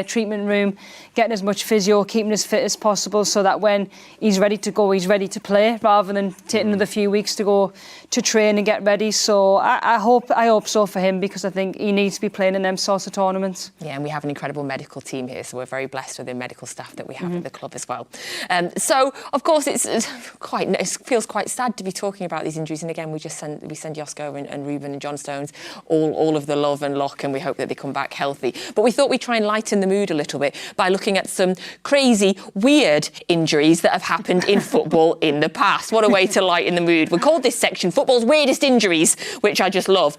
treatment room, getting as much physio, keeping as fit as possible so that when he's ready to go, he's ready to play rather than taking another few weeks to go to train and get ready. So I hope so for him because I think he needs to be playing in them sorts of tournaments. Yeah, and we have an incredible medical team here, so we're very blessed with the medical staff that we have at the club as well. So, of course, it feels quite sad to be talking about these injuries. And again, we send Josko and Ruben and John Stones all of the love and luck, and we hope that they come back healthy. But we thought we'd try and lighten the mood a little bit by looking at some crazy, weird injuries that have happened in football in the past. What a way to lighten the mood. We called this section Football's Weirdest Injuries, which I just love.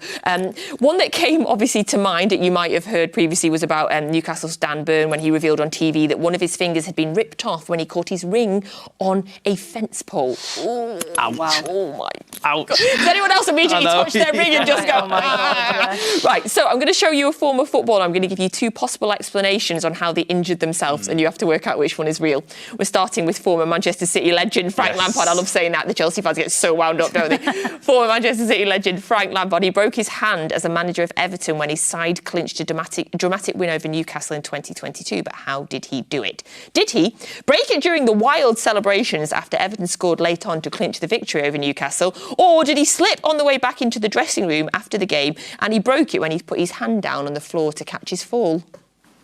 One that came obviously to mind that you might have heard previously was about Newcastle's Dan Burn when he revealed on TV that one of his fingers had been ripped off when he caught his ring on a fence pole. Ooh, ouch. Wow. Oh my ouch. Does anyone else immediately touch their ring and just go, oh my God, yeah. Right, so I'm going to show you a form of football. I'm going to give you two possible explanations on how they injured themselves, and you have to work out which one is real. We're starting with former Manchester City legend Frank Lampard. I love saying that. The Chelsea fans get so wound up, don't they? Former Manchester City legend Frank Lampard. He broke his hand as a manager of Everton when his side clinched a dramatic win over Newcastle in 2022. But how did he do it? Did he break it during the wild celebrations after Everton scored late on to clinch the victory over Newcastle? Or did he slip on the way back into the dressing room after the game and he broke it when he put his hand down on the floor to catch his fall?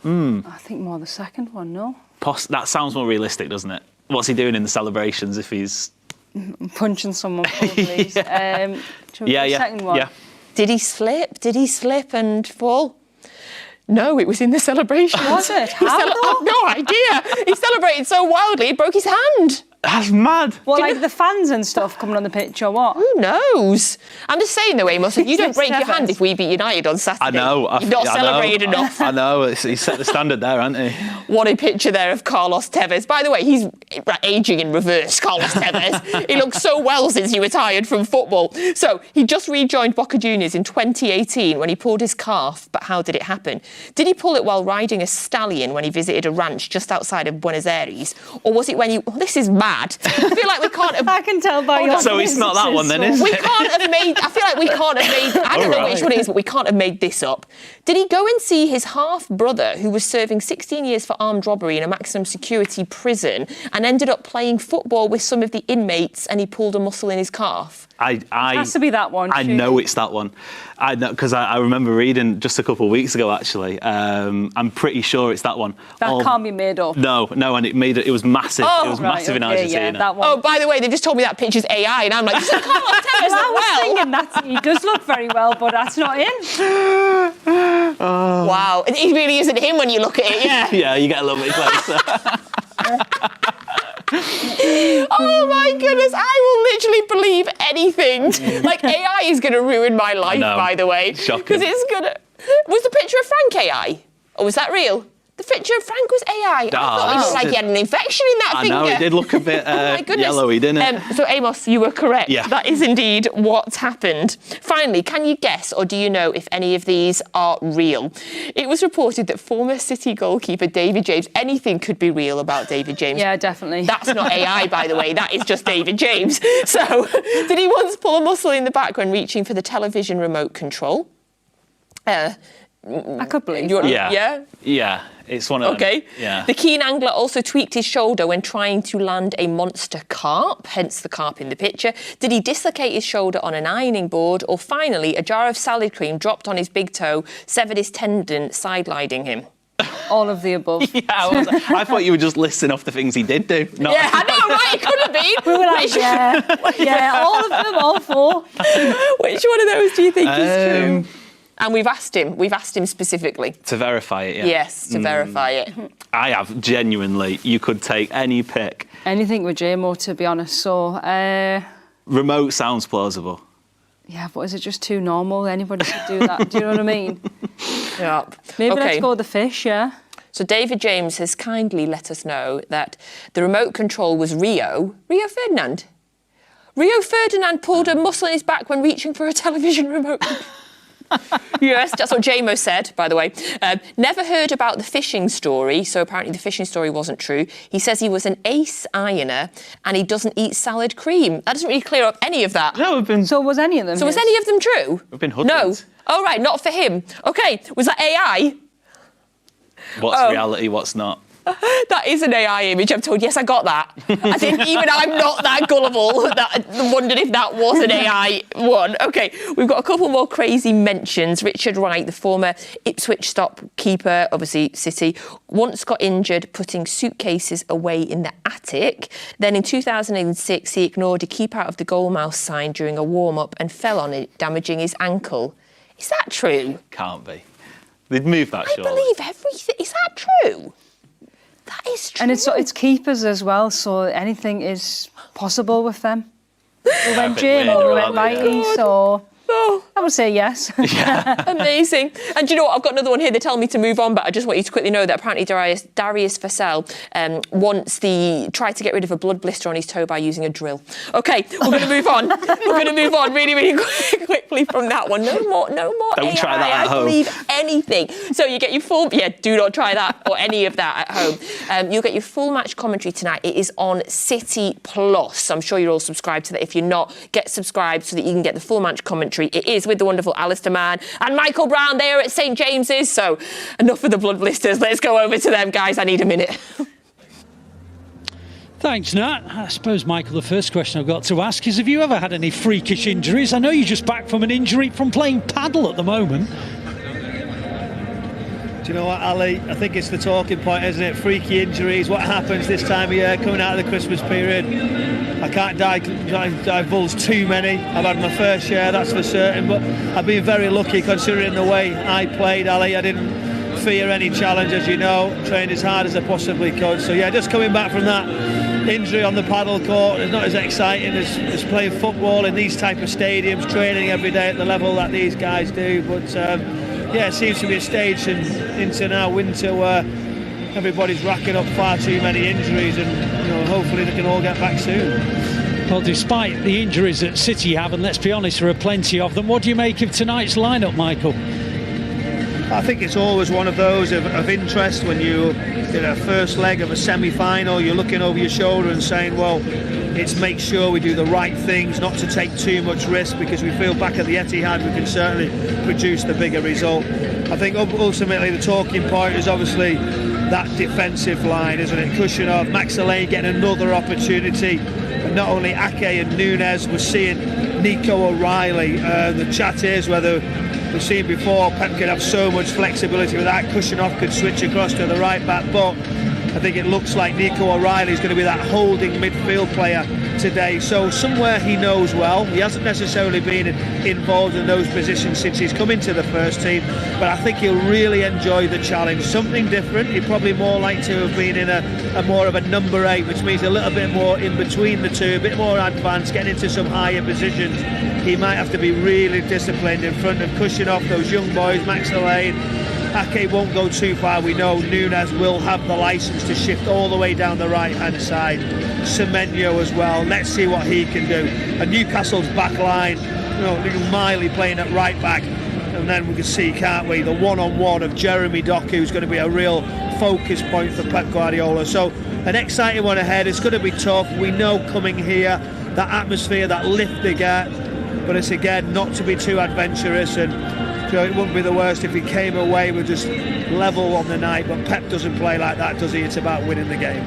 I think more the second one, no? That sounds more realistic, doesn't it? What's he doing in the celebrations if he's... punching someone, probably. Second one. Yeah. Did he slip and fall? No, it was in the celebration. Was it? How? I've no idea. He celebrated so wildly, he broke his hand. That's mad. Well, like the fans and stuff coming on the pitch or what? Who knows? I'm just saying though, Amos, if you don't break your hand if we beat United on Saturday, I know. You've not celebrated enough. I know. He set the standard there, hasn't he? What a picture there of Carlos Tevez. By the way, he's ageing in reverse, Carlos Tevez. He looks so well since he retired from football. So he just rejoined Boca Juniors in 2018 when he pulled his calf. But how did it happen? Did he pull it while riding a stallion when he visited a ranch just outside of Buenos Aires? Or was it when he... Oh, this is mad. I feel like we can't have... I can tell by your... So it's not that one then, is it? We can't have made... I feel like we can't have made... I don't know which one it is, but we can't have made this up. Did he go and see his half-brother who was serving 16 years for armed robbery in a maximum security prison and ended up playing football with some of the inmates and he pulled a muscle in his calf? It has to be that one. I know it's that one. I know because I remember reading just a couple of weeks ago. Actually, I'm pretty sure it's that one. That can't be made up. No, and it was massive. It was massive in Argentina. Yeah, that one. Oh, by the way, they just told me that picture's AI, and I'm like, Carlos Tevez I was thinking that he does look very well, but that's not him. Wow, it really isn't him when you look at it. Yeah. Yeah, you get a little bit closer. Oh my goodness, I will literally believe anything. Like, AI is going to ruin my life, by the way. Shocking. Because it's going to... Was the picture of Frank AI? Or was that real? The picture of Frank was AI. I thought he looked like he had an infection in that finger. I know, it did look a bit yellowy, didn't it? So, Amos, you were correct. Yeah. That is indeed what's happened. Finally, can you guess or do you know if any of these are real? It was reported that former City goalkeeper David James, anything could be real about David James. Yeah, definitely. That's not AI, by the way. That is just David James. So, did he once pull a muscle in the back when reaching for the television remote control? I could believe that. Yeah, it's one of them. Okay. Yeah. The keen angler also tweaked his shoulder when trying to land a monster carp, hence the carp in the picture. Did he dislocate his shoulder on an ironing board? Or finally, a jar of salad cream dropped on his big toe, severed his tendon, sideliding him? All of the above. Yeah, I thought you were just listing off the things he did do. Yeah, I know, right? It could have been. We were like, yeah, all of them, all four. Which one of those do you think is true? And we've asked him specifically. To verify it, yeah. Yes, to verify it. I have, genuinely. You could take any pick. Anything with JMO, to be honest. So, Remote sounds plausible. yeah, but is it just too normal? Anybody should do that. Do you know what I mean? Yeah. Maybe let's go with the fish, yeah. So David James has kindly let us know that the remote control was Rio Ferdinand. Rio Ferdinand pulled a muscle in his back when reaching for a television remote. Yes, that's what JMO said, by the way. Never heard about the fishing story, so apparently the fishing story wasn't true. He says he was an ace ironer and he doesn't eat salad cream. That doesn't really clear up any of that. No, we've been... So was any of them? So was any of them true? We've been hoodwinked. No. Oh, right, not for him. OK, was that AI? What's reality, what's not? That is an AI image. I'm told, yes, I got that. I think even I'm not that gullible that I wondered if that was an AI one. OK, we've got a couple more crazy mentions. Richard Wright, the former Ipswich stopkeeper, obviously City, once got injured putting suitcases away in the attic. Then in 2006, he ignored a keep out of the goal mouse sign during a warm-up and fell on it, damaging his ankle. Is that true? Can't be. They'd move that, surely. I believe everything. Is that true? That is true. And it's keepers as well, so anything is possible with them. We went Jim or we went Mighty, so I would say yes. Yeah. Amazing. And do you know what? I've got another one here. They're telling me to move on, but I just want you to quickly know that apparently Darius Vassell once tried to get rid of a blood blister on his toe by using a drill. OK, we're going to move on. We're going to move on really, really quickly from that one. No more Don't AI. try that at home. I believe anything. So you get your full... Yeah, do not try that or any of that at home. You'll get your full match commentary tonight. It is on City Plus. I'm sure you're all subscribed to that. If you're not, get subscribed so that you can get the full match commentary. It is with the wonderful Alistair Mann and Michael Brown. They are at St James's. So enough of the blood blisters. Let's go over to them, guys. I need a minute. Thanks, Nat. I suppose, Michael, the first question I've got to ask is, have you ever had any freakish injuries? I know you're just back from an injury from playing paddle at the moment. Do you know what, Ali? I think it's the talking point, isn't it? Freaky injuries, what happens this time of year, coming out of the Christmas period. I can't divulge too many. I've had my fair share, that's for certain, but I've been very lucky considering the way I played, Ali. I didn't fear any challenge, as you know, trained as hard as I possibly could. So yeah, just coming back from that injury on the paddle court is not as exciting as playing football in these type of stadiums, training every day at the level that these guys do. But yeah, it seems to be a stage into now winter where everybody's racking up far too many injuries, and hopefully they can all get back soon. Well, despite the injuries that City have, and let's be honest, there are plenty of them, what do you make of tonight's lineup, Michael? I think it's always one of those of interest when you in a first leg of a semi-final. You're looking over your shoulder and saying, well, it's make sure we do the right things, not to take too much risk, because we feel back at the Etihad we can certainly produce the bigger result. I think ultimately the talking point is obviously that defensive line, isn't it? Kushinov, Max Alain getting another opportunity. And not only Ake and Nunes, we're seeing Nico O'Reilly. The chat is whether we've seen before Pep could have so much flexibility with that. Kushanoff could switch across to the right back, but I think it looks like Nico O'Reilly is going to be that holding midfield player today. So somewhere he knows well. He hasn't necessarily been involved in those positions since he's come into the first team, but I think he'll really enjoy the challenge. Something different. He'd probably more like to have been in a more of a number 8, which means a little bit more in between the two, a bit more advanced, getting into some higher positions. He might have to be really disciplined in front of Kushanoff, those young boys, Max Elaine. Ake won't go too far. We know Nunes will have the licence to shift all the way down the right-hand side. Semenyo as well. Let's see what he can do. And Newcastle's back line, little Miley playing at right back. And then we can see, can't we, the one-on-one of Jeremy Doku, who's going to be a real focus point for Pep Guardiola. So an exciting one ahead. It's going to be tough. We know coming here, that atmosphere, that lift they get. But it's, again, not to be too adventurous, and it wouldn't be the worst if he came away with just level on the night, but Pep doesn't play like that, does he? It's about winning the game.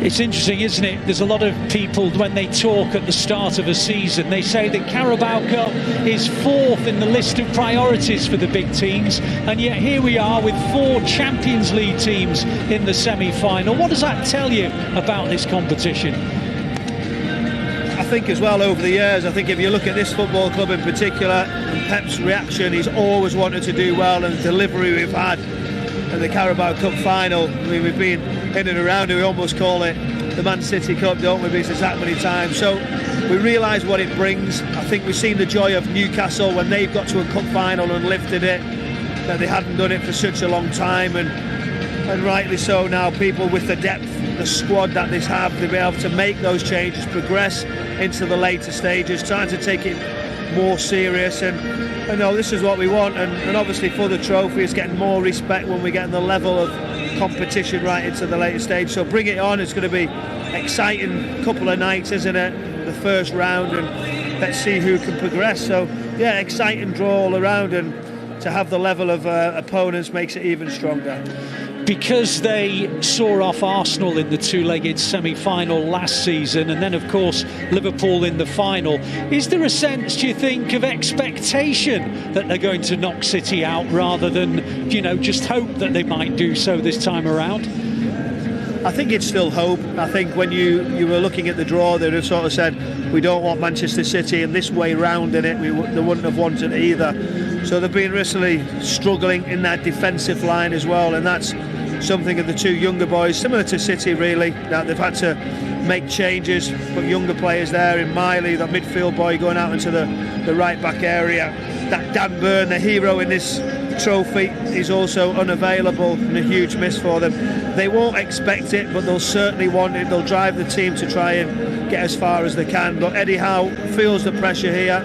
It's interesting, isn't it? There's a lot of people, when they talk at the start of a season, they say that Carabao Cup is 4th in the list of priorities for the big teams, and yet here we are with 4 Champions League teams in the semi-final. What does that tell you about this competition? I think as well, over the years, I think if you look at this football club in particular, and Pep's reaction, he's always wanted to do well, and the delivery we've had in the Carabao Cup final, I mean, we've been in and around it. We almost call it the Man City Cup, don't we? Because it's that many times. So we realise what it brings. I think we've seen the joy of Newcastle when they've got to a cup final and lifted it, that they hadn't done it for such a long time, and rightly so. Now people with the depth, the squad that they have, to be able to make those changes, progress into the later stages, trying to take it more serious, and I know this is what we want, and obviously for the trophy it's getting more respect when we get the level of competition right into the later stage. So bring it on. It's going to be exciting couple of nights, isn't it? The first round, and let's see who can progress. So yeah, exciting draw all around, and to have the level of opponents makes it even stronger. Because they saw off Arsenal in the 2-legged semi-final last season, and then of course Liverpool in the final, is there a sense, do you think, of expectation that they're going to knock City out rather than, just hope that they might do so this time around? I think it's still hope. I think when you were looking at the draw, they'd have sort of said, we don't want Manchester City in this way round in it. They wouldn't have wanted it either. So they've been really struggling in that defensive line as well, and that's something of the 2 younger boys, similar to City really, that they've had to make changes, put younger players there in Miley, that midfield boy going out into the right back area. That Dan Burn, the hero in this trophy, is also unavailable, and a huge miss for them. They won't expect it, but they'll certainly want it. They'll drive the team to try and get as far as they can. But Eddie Howe feels the pressure here.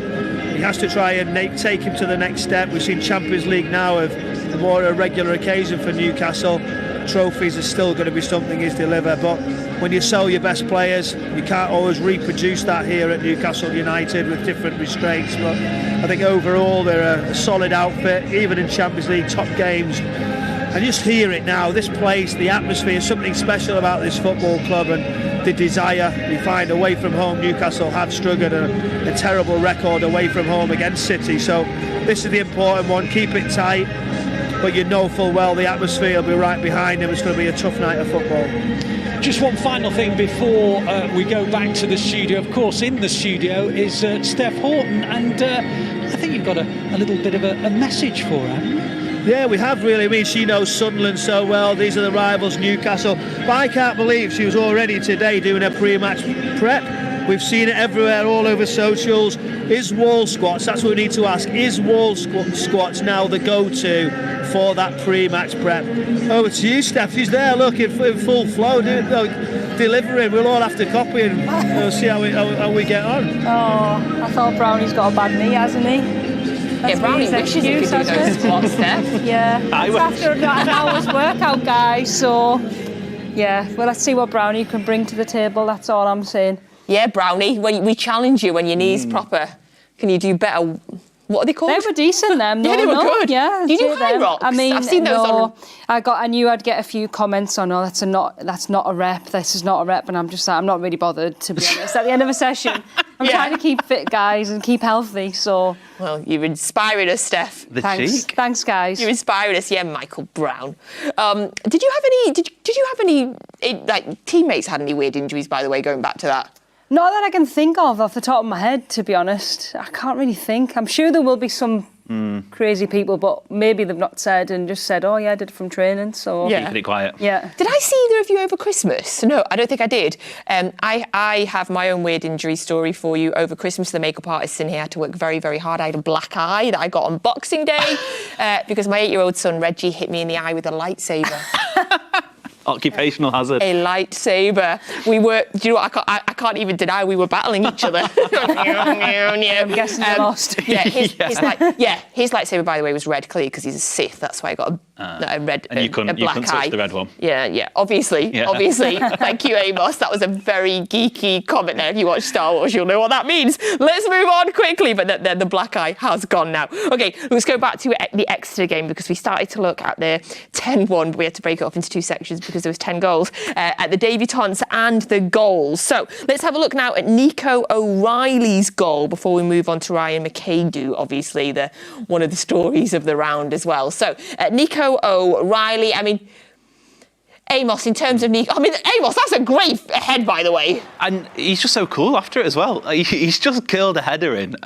He has to try and take him to the next step. We've seen Champions League now of a more regular occasion for Newcastle. Trophies are still going to be something he's delivered, but when you sell your best players, you can't always reproduce that here at Newcastle United with different restraints. But I think overall they're a solid outfit, even in Champions League top games. And just hear it now, this place, the atmosphere, something special about this football club, and the desire we find away from home. Newcastle have struggled, a terrible record away from home against City, so this is the important one. Keep it tight, but you know full well the atmosphere will be right behind him. It's going to be a tough night of football. Just one final thing before we go back to the studio. Of course, in the studio is Steph Horton, and I think you've got a little bit of a message for her, haven't you? Yeah, we have really. I mean, she knows Sunderland so well. These are the rivals, Newcastle. But I can't believe she was already today doing her pre-match prep. We've seen it everywhere, all over socials. Is wall squats, that's what we need to ask, is wall squats now the go-to for that pre-match prep? Over to you, Steph. She's there, look, in full flow, delivering. We'll all have to copy and we'll see how we get on. Oh, I thought Brownie's got a bad knee, hasn't he? Yeah, Brownie wishes he could do those squats, Steph. Yeah, it's after an hour's workout, guys, so yeah, well, let's see what Brownie can bring to the table, that's all I'm saying. Yeah, Brownie, when we challenge you when your knee's proper, can you do better What are they called? They were decent, them. Yeah, they were good. Yeah. Do you do high them. rocks? I mean, I've seen those on. I knew I'd get a few comments on, that's not a rep. This is not a rep, and I'm just like, I'm not really bothered, to be honest. At the end of a session, I'm trying to keep fit, guys, and keep healthy. So. Well, you're inspiring us, Steph. Thanks, guys. You're inspiring us, yeah, Michael Brown. Did you have any like teammates had any weird injuries, by the way, going back to that? Not that I can think of off the top of my head, to be honest. I can't really think. I'm sure there will be some crazy people, but maybe they've not said and just said, oh, yeah, I did it from training. So Keeping it quiet. Yeah. Did I see either of you over Christmas? No, I don't think I did. I have my own weird injury story for you. Over Christmas, the makeup artist in here had to work very, very hard. I had a black eye that I got on Boxing Day because my 8-year-old son, Reggie, hit me in the eye with a lightsaber. Occupational hazard. A lightsaber. We were, do you know what, I can't even deny we were battling each other. I'm guessing you lost. Yeah, his lightsaber, by the way, was red clear because he's a Sith. That's why I got a red and you couldn't touch the red one. Yeah, obviously. Thank you, Amos. That was a very geeky comment there. If you watch Star Wars, you'll know what that means. Let's move on quickly, but then the black eye has gone now. Okay, let's go back to the Exeter game because we started to look at the 10-1, but we had to break it up into two sections because there was 10 goals at the debutants and the goals. So let's have a look now at Nico O'Reilly's goal before we move on to Ryan McAdoo, obviously one of the stories of the round as well. So Nico O'Reilly, I mean, Amos, in terms of Nico, Amos, that's a great head, by the way. And he's just so cool after it as well. He's just killed a header in.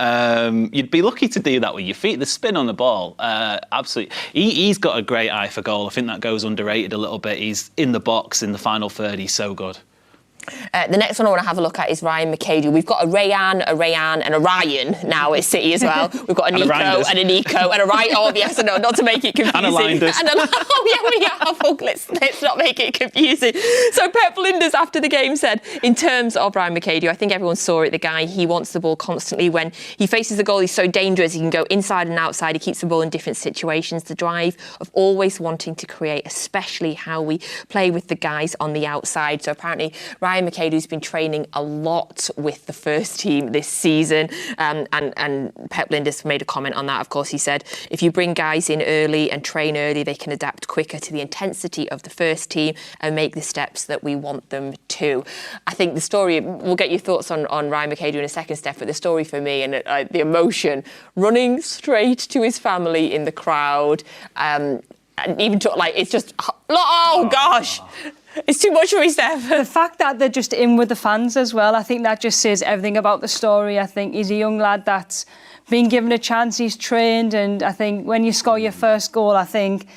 You'd be lucky to do that with your feet. The spin on the ball, absolutely. He's got a great eye for goal. I think that goes underrated a little bit. He's in the box in the final third. He's so good. The next one I want to have a look at is Ryan McAdoo. We've got a Rayan, and a Ryan now at City as well. We've got a Nico and a Nico and a Ryan. Oh, yes, no, not to make it confusing. And a Linders. We have. Oh, let's not make it confusing. So Pep Linders, after the game, said, in terms of Ryan McAdoo, I think everyone saw it. The guy, he wants the ball constantly. When he faces the goal, he's so dangerous. He can go inside and outside. He keeps the ball in different situations. The drive of always wanting to create, especially how we play with the guys on the outside. So apparently, Ryan McAdoo's been training a lot with the first team this season, and Pep Linders made a comment on that. Of course, he said, if you bring guys in early and train early, they can adapt quicker to the intensity of the first team and make the steps that we want them to. I think the story, we'll get your thoughts on Ryan McAdoo in a second, Steph, but the story for me and the emotion, running straight to his family in the crowd, and even it's just, oh gosh. It's too much for me, Steph. The fact that they're just in with the fans as well, I think that just says everything about the story. I think he's a young lad that's been given a chance, he's trained, and I think when you score your first goal, I think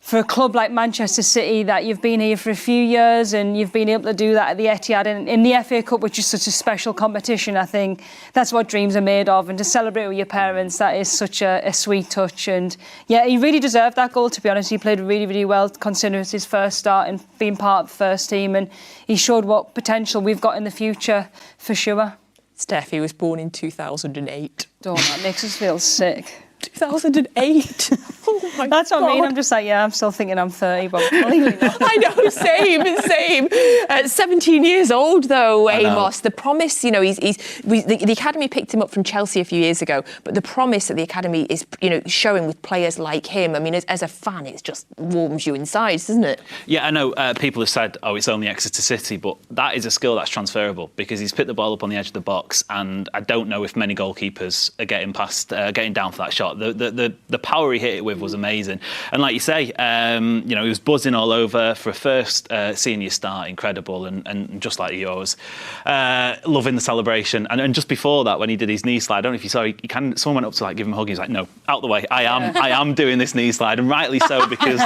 for a club like Manchester City, that you've been here for a few years and you've been able to do that at the Etihad and in the FA Cup, which is such a special competition, I think that's what dreams are made of. And to celebrate with your parents, that is such a sweet touch. And yeah, he really deserved that goal, to be honest. He played really, really well, considering it's his first start and being part of the first team. And he showed what potential we've got in the future, for sure. Steph, he was born in 2008. Oh, that makes us feel sick. 2008. Oh my That's what God. I mean. I'm just like, yeah, I'm still thinking I'm 30, but clearly not. I know, same. 17 years old, though, Amos. The promise, the academy picked him up from Chelsea a few years ago, but the promise that the academy is, showing with players like him, I mean, as a fan, it just warms you inside, doesn't it? Yeah, I know people have said, it's only Exeter City, but that is a skill that's transferable because he's picked the ball up on the edge of the box, and I don't know if many goalkeepers are getting down for that shot. The power he hit it with was amazing, and like you say, he was buzzing all over for a first senior start, incredible, and just like yours, loving the celebration. And just before that, when he did his knee slide, I don't know if you saw, someone went up to give him a hug. He's like, no, out the way. I am doing this knee slide, and rightly so because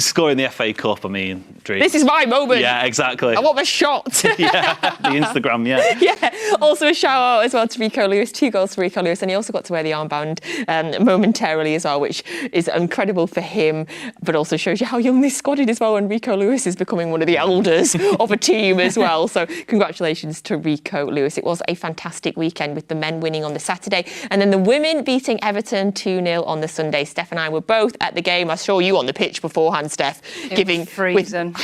scoring the FA Cup. I mean, dream. This is my moment. Yeah, exactly. I want my shot. Yeah, the Instagram. Yeah. Yeah. Also a shout out as well to Rico Lewis. 2 goals for Rico Lewis, and he also got to wear the armband momentarily as well, which is incredible for him, but also shows you how young this squad is as well. And Rico Lewis is becoming one of the elders of a team as well. So congratulations to Rico Lewis. It was a fantastic weekend with the men winning on the Saturday and then the women beating Everton 2-0 on the Sunday. Steph and I were both at the game. I saw you on the pitch beforehand, Steph, freezing.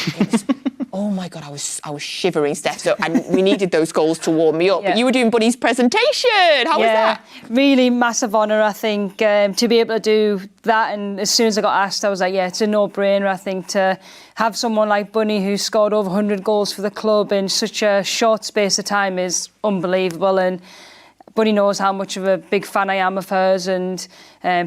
Oh my God, I was shivering, Steph. So, and we needed those goals to warm me up. But you were doing Bunny's presentation. How was that? Really massive honour, I think, to be able to do that. And as soon as I got asked, I was like, yeah, it's a no-brainer. I think to have someone like Bunny who scored over 100 goals for the club in such a short space of time is unbelievable. And Bunny knows how much of a big fan I am of hers, and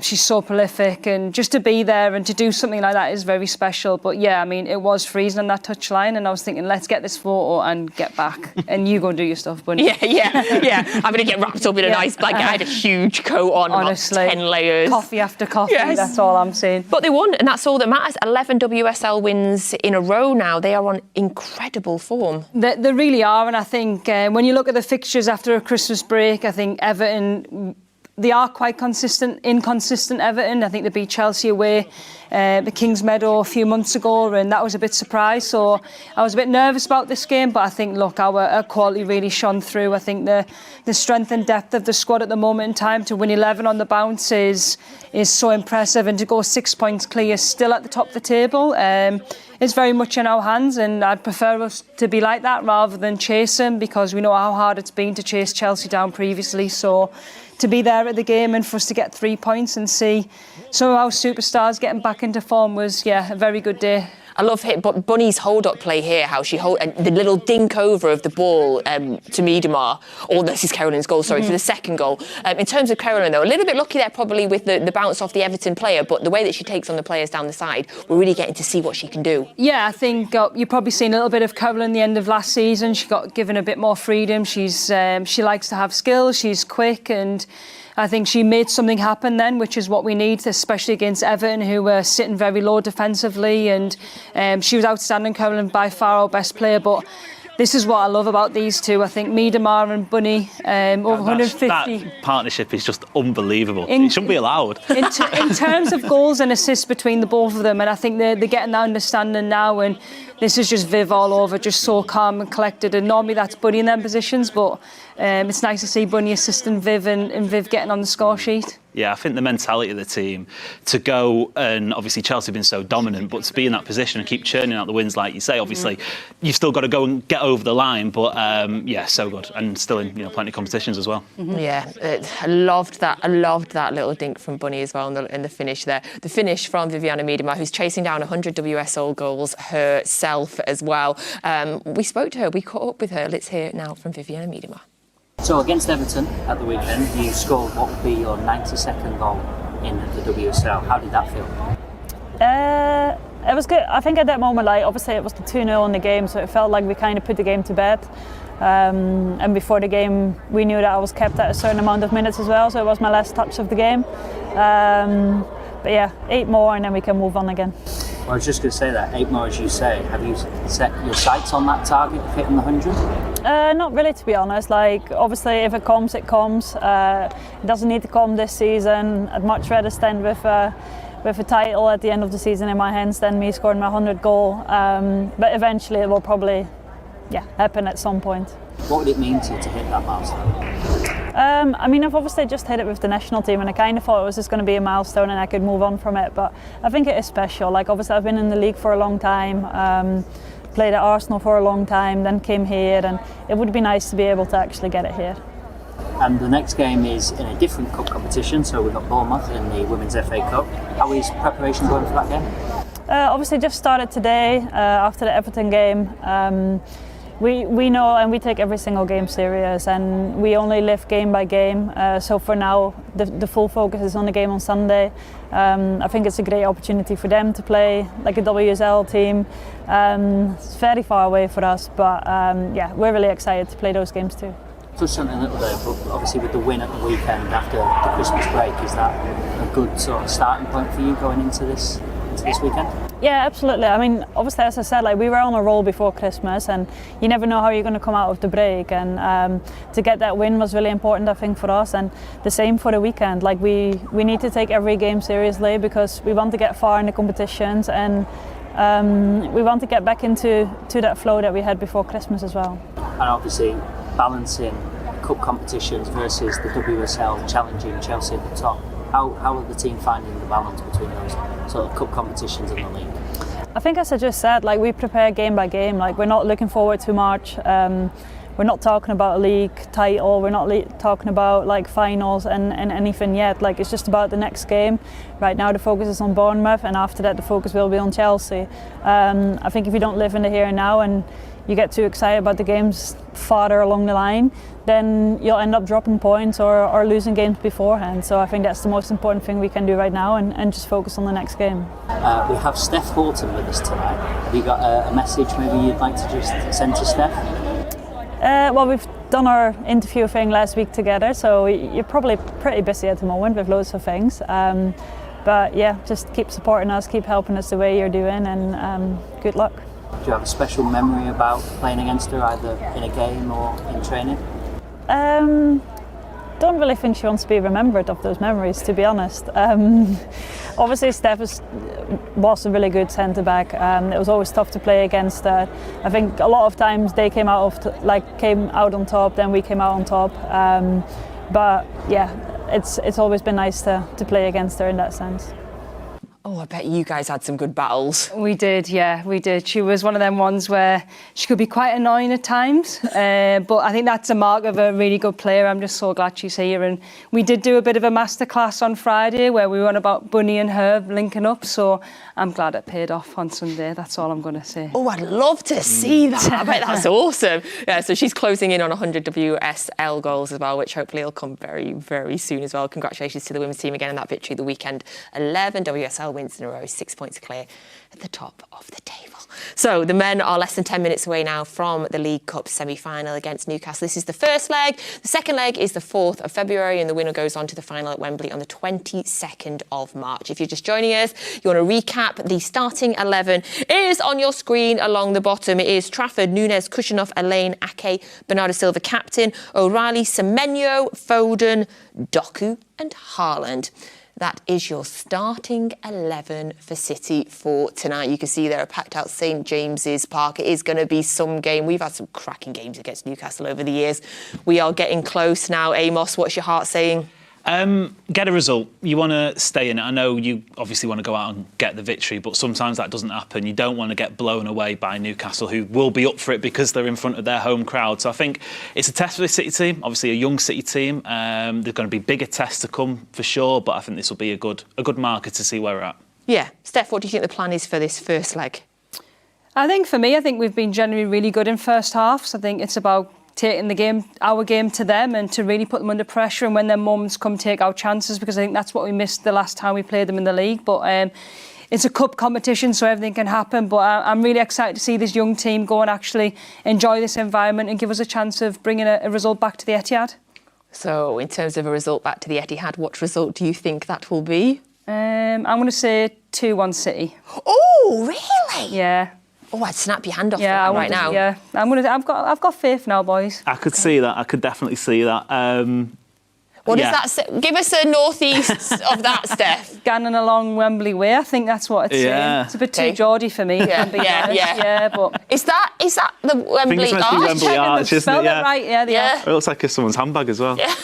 she's so prolific, and just to be there and to do something like that is very special. But yeah, I mean, it was freezing on that touchline, and I was thinking, let's get this photo and get back, and you go and do your stuff, Bunny. Yeah. I'm going to get wrapped up in a nice blanket. I had a huge coat on, honestly, about 10 layers. Coffee after coffee, that's all I'm saying. But they won, and that's all that matters. 11 WSL wins in a row now. They are on incredible form. They really are, and I think when you look at the fixtures after a Christmas break, I think Everton, they are quite inconsistent Everton. I think they beat Chelsea away at the Kings Meadow a few months ago, and that was a bit surprised. So I was a bit nervous about this game, but I think, look, our quality really shone through. I think the strength and depth of the squad at the moment in time to win 11 on the bounce is so impressive, and to go 6 points clear still at the top of the table. It's very much in our hands, and I'd prefer us to be like that rather than chase them, because we know how hard it's been to chase Chelsea down previously. So to be there at the game and for us to get 3 points and see some of our superstars getting back into form was, a very good day. I love Bunny's hold-up play here, how she the little dink over of the ball to Miedema, or this is Carolyn's goal, sorry, for the second goal. In terms of Carolyn, though, a little bit lucky there probably with the bounce off the Everton player, but the way that she takes on the players down the side, we're really getting to see what she can do. Yeah, I think you've probably seen a little bit of Carolyn the end of last season. She got given a bit more freedom. She likes to have skills, she's quick, and I think she made something happen then, which is what we need, especially against Everton, who were sitting very low defensively. And she was outstanding, Carolyn, by far our best player. But this is what I love about these two. I think Miedema and Bunny, over 150. That partnership is just unbelievable. It shouldn't be allowed. In terms of goals and assists between the both of them, and I think they're getting that understanding now. And this is just Viv all over, just so calm and collected. And normally that's Bunny in them positions, but it's nice to see Bunny assisting Viv and Viv getting on the score sheet. Yeah, I think the mentality of the team to go, and obviously Chelsea have been so dominant, but to be in that position and keep churning out the wins, like you say, obviously you've still got to go and get over the line, but so good, and still in plenty of competitions as well. Yeah, I loved that little dink from Bunny as well in the finish there. The finish from Vivianne Miedema, who's chasing down 100 WSL goals herself as well. We spoke to her, we caught up with her. Let's hear it now from Vivianne Miedema. So against Everton at the weekend, you scored what would be your 92nd goal in the WSL. How did that feel? It was good. I think at that moment, obviously it was the 2-0 in the game, so it felt like we kind of put the game to bed. And before the game, we knew that I was kept at a certain amount of minutes as well, so it was my last touch of the game. But yeah, 8 more and then we can move on again. Well, I was just going to say that, 8 more as you say. Have you set your sights on that target of hitting the 100? Not really, to be honest. Obviously, if it comes, it comes. It doesn't need to come this season. I'd much rather stand with a title at the end of the season in my hands than me scoring my 100th goal. But eventually, it will probably, happen at some point. What would it mean to you to hit that milestone? I've obviously just hit it with the national team, and I kind of thought it was just going to be a milestone and I could move on from it. But I think it is special. Obviously, I've been in the league for a long time. Played at Arsenal for a long time, then came here, and it would be nice to be able to actually get it here. And the next game is in a different cup competition, so we've got Bournemouth in the Women's FA Cup. How is preparation going for that game? Obviously just started today after the Everton game. We know and we take every single game serious, and we only live game by game. So for now, the full focus is on the game on Sunday. I think it's a great opportunity for them to play like a WSL team. It's very far away for us, but we're really excited to play those games too. Touched on it a little bit, but obviously with the win at the weekend after the Christmas break, is that a good sort of starting point for you going into this weekend? Yeah, absolutely. Obviously, as I said, we were on a roll before Christmas, and you never know how you're going to come out of the break. And to get that win was really important, I think, for us. And the same for the weekend. We need to take every game seriously because we want to get far in the competitions, and we want to get back into that flow that we had before Christmas as well. And obviously, balancing cup competitions versus the WSL challenging Chelsea at the top. How are the team finding the balance between those sort of cup competitions in the league? I think, as I just said, like, we prepare game by game. Like, we're not looking forward to March. We're not talking about a league title. We're not talking about like finals and anything yet. Like, it's just about the next game. Right now the focus is on Bournemouth, and after that the focus will be on Chelsea. I think if you don't live in the here and now and you get too excited about the games farther along the line, then you'll end up dropping points or losing games beforehand. So I think that's the most important thing we can do right now, and just focus on the next game. We have Steph Houghton with us tonight. Have you got a message maybe you'd like to just send to Steph? Well, we've done our interview thing last week together, so you're probably pretty busy at the moment with loads of things. But yeah, just keep supporting us, keep helping us the way you're doing, and good luck. Do you have a special memory about playing against her, either in a game or in training? Don't really think she wants to be remembered of those memories, to be honest. Obviously Steph was a really good centre-back. It was always tough to play against her. I think a lot of times they came out on top, then we came out on top. But yeah, it's always been nice to play against her in that sense. Oh, I bet you guys had some good battles. We did, yeah, we did. She was one of them ones where she could be quite annoying at times, but I think that's a mark of a really good player. I'm just so glad she's here. And we did do a bit of a masterclass on Friday where we were on about Bunny and her linking up, so I'm glad it paid off on Sunday. That's all I'm going to say. Oh, I'd love to see that. I bet that's awesome. Yeah, so she's closing in on 100 WSL goals as well, which hopefully will come very, very soon as well. Congratulations to the women's team again on that victory the weekend. 11 WSL wins in a row, 6 points clear at the top of the table. So the men are less than 10 minutes away now from the League Cup semi-final against Newcastle. This is the first leg. The second leg is the 4th of February, and the winner goes on to the final at Wembley on the 22nd of March. If you're just joining us, you want to recap, the starting 11 is on your screen along the bottom. It is Trafford, Nunes, Kushanoff, Elaine, Ake, Bernardo Silva captain, O'Reilly, Semenyo, Foden, Doku and Haaland. That is your starting 11 for City for tonight. You can see they're packed out St James's Park. It is going to be some game. We've had some cracking games against Newcastle over the years. We are getting close now. Amos, what's your heart saying? Get a result. You want to stay in it. I know you obviously want to go out and get the victory, but sometimes that doesn't happen. You don't want to get blown away by Newcastle, who will be up for it because they're in front of their home crowd. So I think it's a test for the City team, obviously a young City team. There's going to be bigger tests to come for sure, but I think this will be a good marker to see where we're at. Yeah. Steph, what do you think the plan is for this first leg? I think for me, we've been generally really good in first halves. I think it's about taking our game to them and to really put them under pressure, and when their moments come, take our chances, because I think that's what we missed the last time we played them in the league. But it's a cup competition, so everything can happen. But I'm really excited to see this young team go and actually enjoy this environment and give us a chance of bringing a result back to the Etihad. So in terms of a result back to the Etihad, what result do you think that will be? I'm going to say 2-1 City. Oh, really? Yeah. Oh, I'd snap your hand off right now. Yeah, I've got faith now, boys. I could see that. I could definitely see that. What does that say? Give us a northeast of that, Steph. Gannon along Wembley Way. I think that's what it's saying. It's a bit too Geordie for me. Yeah. But is that the Wembley Arch? Wembley Arch, isn't it? Yeah. Right. Yeah. It looks like someone's handbag as well. Yeah.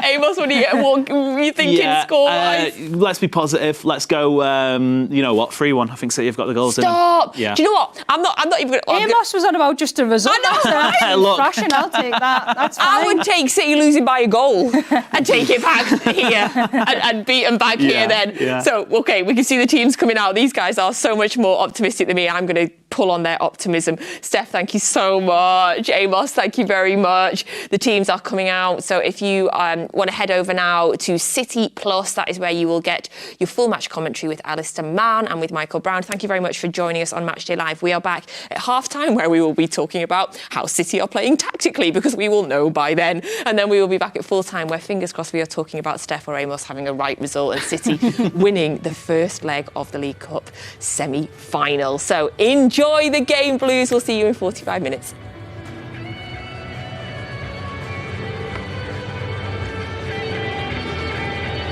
Amos, what are you thinking score-wise? Let's be positive. Let's go, 3-1. I think City have got the goals. Stop! Yeah. Do you know what? I'm not even going to... Amos was on about just a result. I know. Look. Thrashing, I'll take that. That's fine. I would take City losing by a goal and take it back here and beat them back here then. Yeah. So, OK, we can see the teams coming out. These guys are so much more optimistic than me. I'm going to pull on their optimism. Steph, thank you so much. Amos, thank you very much. The teams are coming out. So if you want to head over now to City Plus, that is where you will get your full match commentary with Alistair Mann and with Michael Brown. Thank you very much for joining us on Matchday Live. We are back at half-time, where we will be talking about how City are playing tactically, because we will know by then. And then we will be back at full-time, where fingers crossed we are talking about Steph or Amos having a right result and City winning the first leg of the League Cup semi-final. So enjoy the game, Blues. We'll see you in 45 minutes.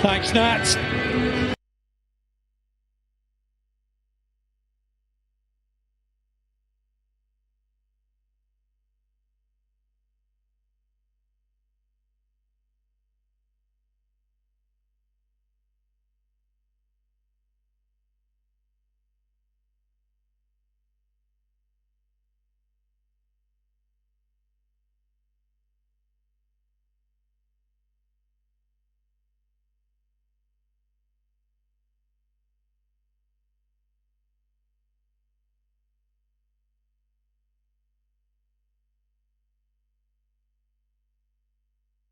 Thanks, Nat.